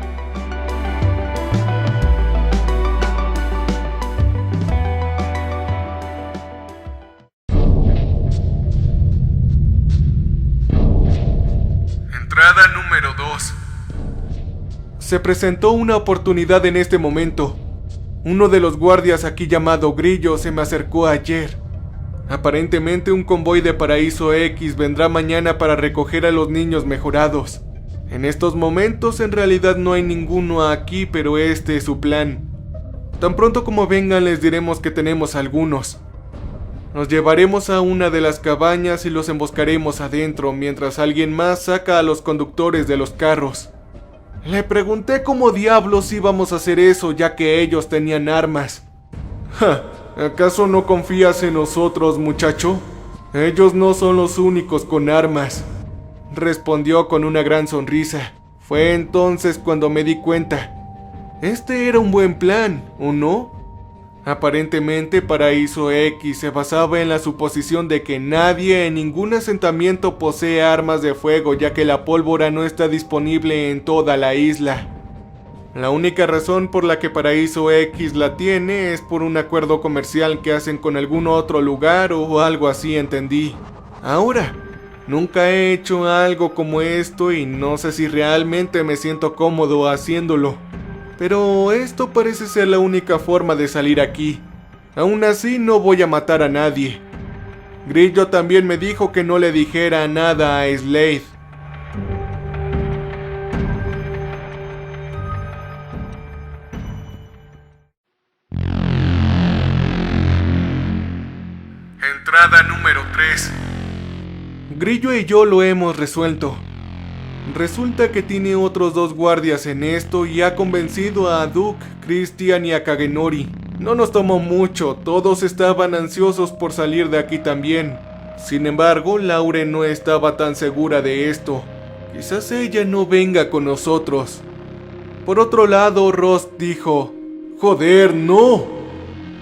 Entrada número 2. Se presentó una oportunidad en este momento. Uno de los guardias aquí llamado Grillo se me acercó ayer. Aparentemente un convoy de Paraíso X vendrá mañana para recoger a los niños mejorados. En estos momentos en realidad no hay ninguno aquí, pero este es su plan. Tan pronto como vengan les diremos que tenemos algunos. Nos llevaremos a una de las cabañas y los emboscaremos adentro mientras alguien más saca a los conductores de los carros. Le pregunté cómo diablos íbamos a hacer eso ya que ellos tenían armas. ¿Acaso no confías en nosotros, muchacho? Ellos no son los únicos con armas, respondió con una gran sonrisa. Fue entonces cuando me di cuenta. Este era un buen plan, ¿o no? Aparentemente Paraíso X se basaba en la suposición de que nadie en ningún asentamiento posee armas de fuego ya que la pólvora no está disponible en toda la isla. La única razón por la que Paraíso X la tiene es por un acuerdo comercial que hacen con algún otro lugar o algo así, entendí. Ahora, nunca he hecho algo como esto y no sé si realmente me siento cómodo haciéndolo. Pero esto parece ser la única forma de salir aquí. Aún así no voy a matar a nadie. Grillo también me dijo que no le dijera nada a Slade. Entrada número 3. Grillo y yo lo hemos resuelto. Resulta que tiene otros 2 guardias en esto y ha convencido a Duke, Christian y a Kagenori. No nos tomó mucho, todos estaban ansiosos por salir de aquí también. Sin embargo, Lauren no estaba tan segura de esto. Quizás ella no venga con nosotros. Por otro lado, Ross dijo: ¡Joder, no!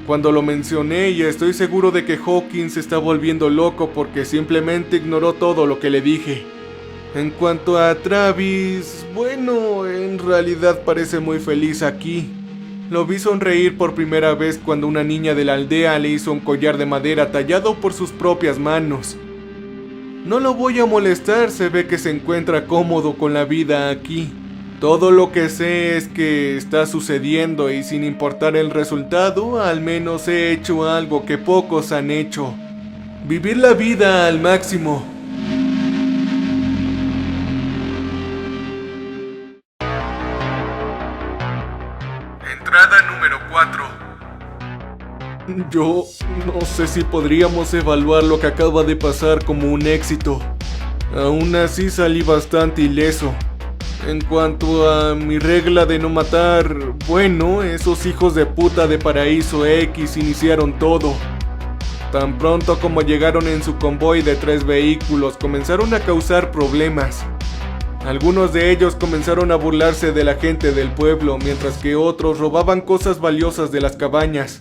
Cuando lo mencioné y estoy seguro de que Hawkins se está volviendo loco porque simplemente ignoró todo lo que le dije. En cuanto a Travis, bueno, en realidad parece muy feliz aquí. Lo vi sonreír por primera vez cuando una niña de la aldea le hizo un collar de madera tallado por sus propias manos. No lo voy a molestar, se ve que se encuentra cómodo con la vida aquí. Todo lo que sé es que está sucediendo y sin importar el resultado, al menos he hecho algo que pocos han hecho. Vivir la vida al máximo. Entrada número 4. Yo no sé si podríamos evaluar lo que acaba de pasar como un éxito. Aún así salí bastante ileso. En cuanto a mi regla de no matar, bueno, esos hijos de puta de Paraíso X iniciaron todo. Tan pronto como llegaron en su convoy de 3 vehículos, comenzaron a causar problemas. Algunos de ellos comenzaron a burlarse de la gente del pueblo, mientras que otros robaban cosas valiosas de las cabañas.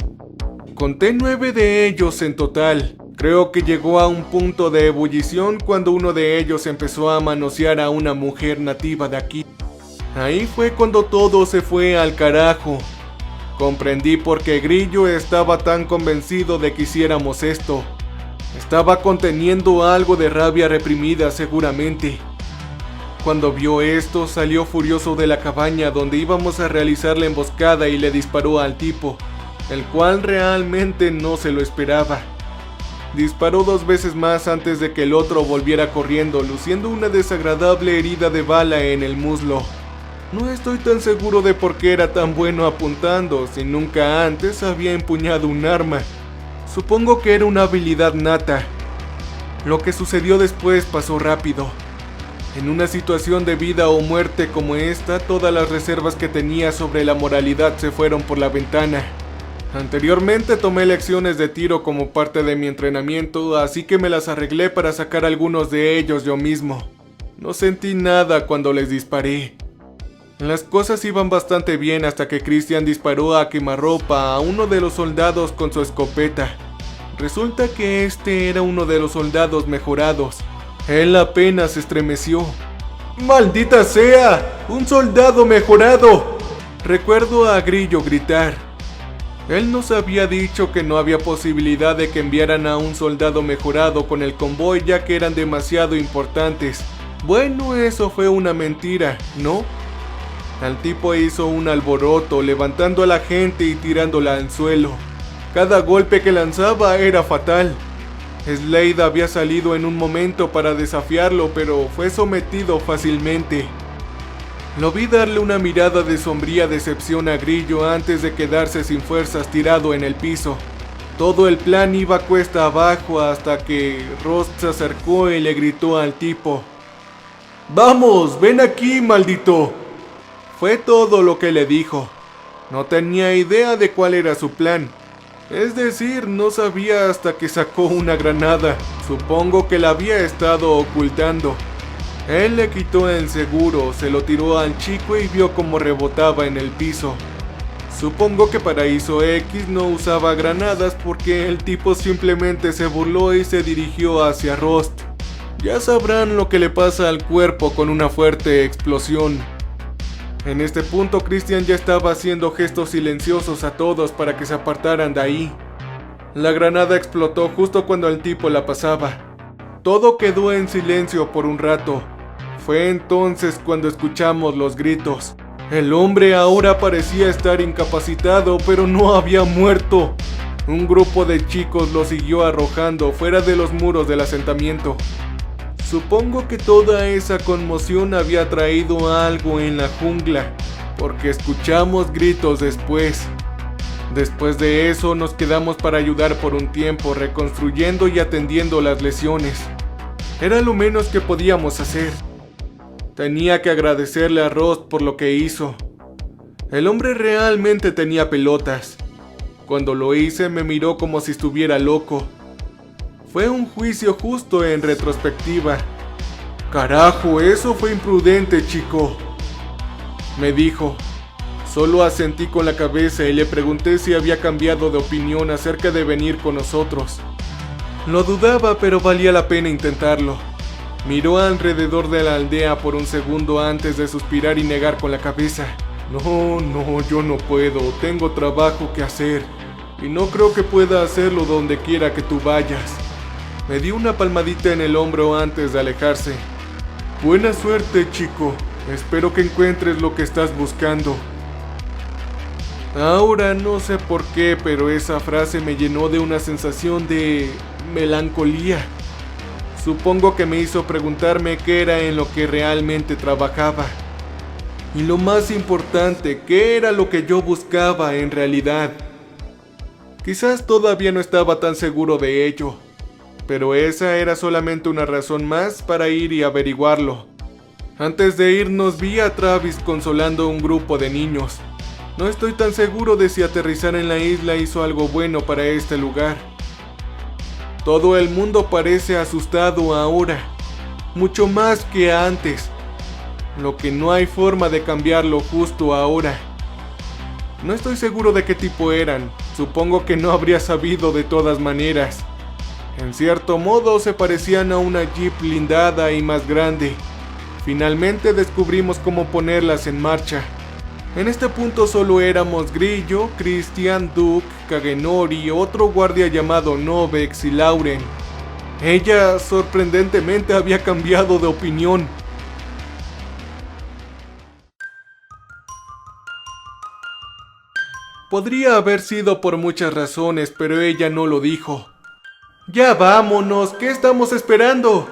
Conté 9 de ellos en total. Creo que llegó a un punto de ebullición cuando uno de ellos empezó a manosear a una mujer nativa de aquí. Ahí fue cuando todo se fue al carajo. Comprendí por qué Grillo estaba tan convencido de que hiciéramos esto. Estaba conteniendo algo de rabia reprimida seguramente. Cuando vio esto, salió furioso de la cabaña donde íbamos a realizar la emboscada y le disparó al tipo, el cual realmente no se lo esperaba. Disparó 2 veces más antes de que el otro volviera corriendo, luciendo una desagradable herida de bala en el muslo. No estoy tan seguro de por qué era tan bueno apuntando, si nunca antes había empuñado un arma. Supongo que era una habilidad nata. Lo que sucedió después pasó rápido. En una situación de vida o muerte como esta, todas las reservas que tenía sobre la moralidad se fueron por la ventana. Anteriormente tomé lecciones de tiro como parte de mi entrenamiento, así que me las arreglé para sacar algunos de ellos yo mismo. No sentí nada cuando les disparé. Las cosas iban bastante bien hasta que Christian disparó a quemarropa a uno de los soldados con su escopeta. Resulta que este era uno de los soldados mejorados. Él apenas se estremeció. ¡Maldita sea! ¡Un soldado mejorado! Recuerdo a Grillo gritar. Él nos había dicho que no había posibilidad de que enviaran a un soldado mejorado con el convoy ya que eran demasiado importantes. Bueno, eso fue una mentira, ¿no? El tipo hizo un alboroto, levantando a la gente y tirándola al suelo. Cada golpe que lanzaba era fatal. Slade había salido en un momento para desafiarlo, pero fue sometido fácilmente. Lo vi darle una mirada de sombría decepción a Grillo antes de quedarse sin fuerzas tirado en el piso. Todo el plan iba cuesta abajo hasta que Rost se acercó y le gritó al tipo: ¡Vamos, ven aquí, maldito! Fue todo lo que le dijo. No tenía idea de cuál era su plan. Es decir, no sabía hasta que sacó una granada. Supongo que la había estado ocultando. Él le quitó el seguro, se lo tiró al chico y vio cómo rebotaba en el piso. Supongo que Paraíso X no usaba granadas porque el tipo simplemente se burló y se dirigió hacia Rost. Ya sabrán lo que le pasa al cuerpo con una fuerte explosión. En este punto Christian ya estaba haciendo gestos silenciosos a todos para que se apartaran de ahí. La granada explotó justo cuando el tipo la pasaba. Todo quedó en silencio por un rato. Fue entonces cuando escuchamos los gritos. El hombre ahora parecía estar incapacitado, pero no había muerto. Un grupo de chicos lo siguió arrojando fuera de los muros del asentamiento. Supongo que toda esa conmoción había traído algo en la jungla, porque escuchamos gritos después. Después de eso nos quedamos para ayudar por un tiempo, reconstruyendo y atendiendo las lesiones. Era lo menos que podíamos hacer. Tenía que agradecerle a Rost por lo que hizo. El hombre realmente tenía pelotas. Cuando lo hice me miró como si estuviera loco. Fue un juicio justo en retrospectiva. Carajo, eso fue imprudente, chico, me dijo. Solo asentí con la cabeza y le pregunté si había cambiado de opinión acerca de venir con nosotros. Lo dudaba, pero valía la pena intentarlo. Miró alrededor de la aldea por un segundo antes de suspirar y negar con la cabeza. No, yo no puedo, tengo trabajo que hacer. Y no creo que pueda hacerlo donde quiera que tú vayas. Me dio una palmadita en el hombro antes de alejarse. Buena suerte, chico. Espero que encuentres lo que estás buscando. Ahora no sé por qué, pero esa frase me llenó de una sensación de melancolía. Supongo que me hizo preguntarme qué era en lo que realmente trabajaba. Y lo más importante, qué era lo que yo buscaba en realidad. Quizás todavía no estaba tan seguro de ello, pero esa era solamente una razón más para ir y averiguarlo. Antes de irnos vi a Travis consolando a un grupo de niños. No estoy tan seguro de si aterrizar en la isla hizo algo bueno para este lugar. Todo el mundo parece asustado ahora, mucho más que antes, lo que no hay forma de cambiarlo justo ahora. No estoy seguro de qué tipo eran, supongo que no habría sabido de todas maneras. En cierto modo se parecían a una jeep blindada y más grande. Finalmente descubrimos cómo ponerlas en marcha. En este punto solo éramos Grillo, Christian, Duke, Kagenori, otro guardia llamado Novex y Lauren. Ella sorprendentemente había cambiado de opinión. Podría haber sido por muchas razones, pero ella no lo dijo. ¡Ya vámonos! ¿Qué estamos esperando?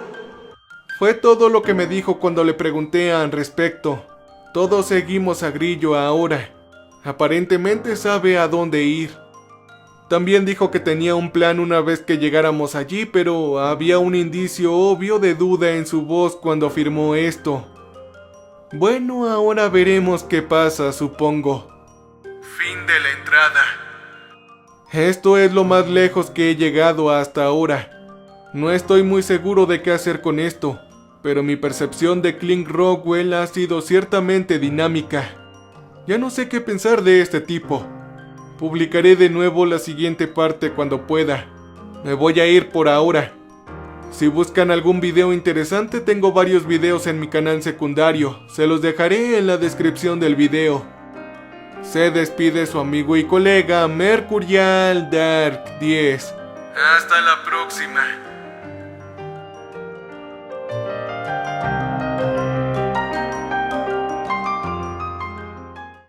Fue todo lo que me dijo cuando le pregunté al respecto. Todos seguimos a Grillo ahora. Aparentemente sabe a dónde ir. También dijo que tenía un plan una vez que llegáramos allí, pero había un indicio obvio de duda en su voz cuando afirmó esto. Bueno, ahora veremos qué pasa, supongo. Fin de la entrada. Esto es lo más lejos que he llegado hasta ahora. No estoy muy seguro de qué hacer con esto, pero mi percepción de Clint Rockwell ha sido ciertamente dinámica. Ya no sé qué pensar de este tipo. Publicaré de nuevo la siguiente parte cuando pueda. Me voy a ir por ahora. Si buscan algún video interesante, tengo varios videos en mi canal secundario. Se los dejaré en la descripción del video. Se despide su amigo y colega Mercurial Dark 10. Hasta la próxima.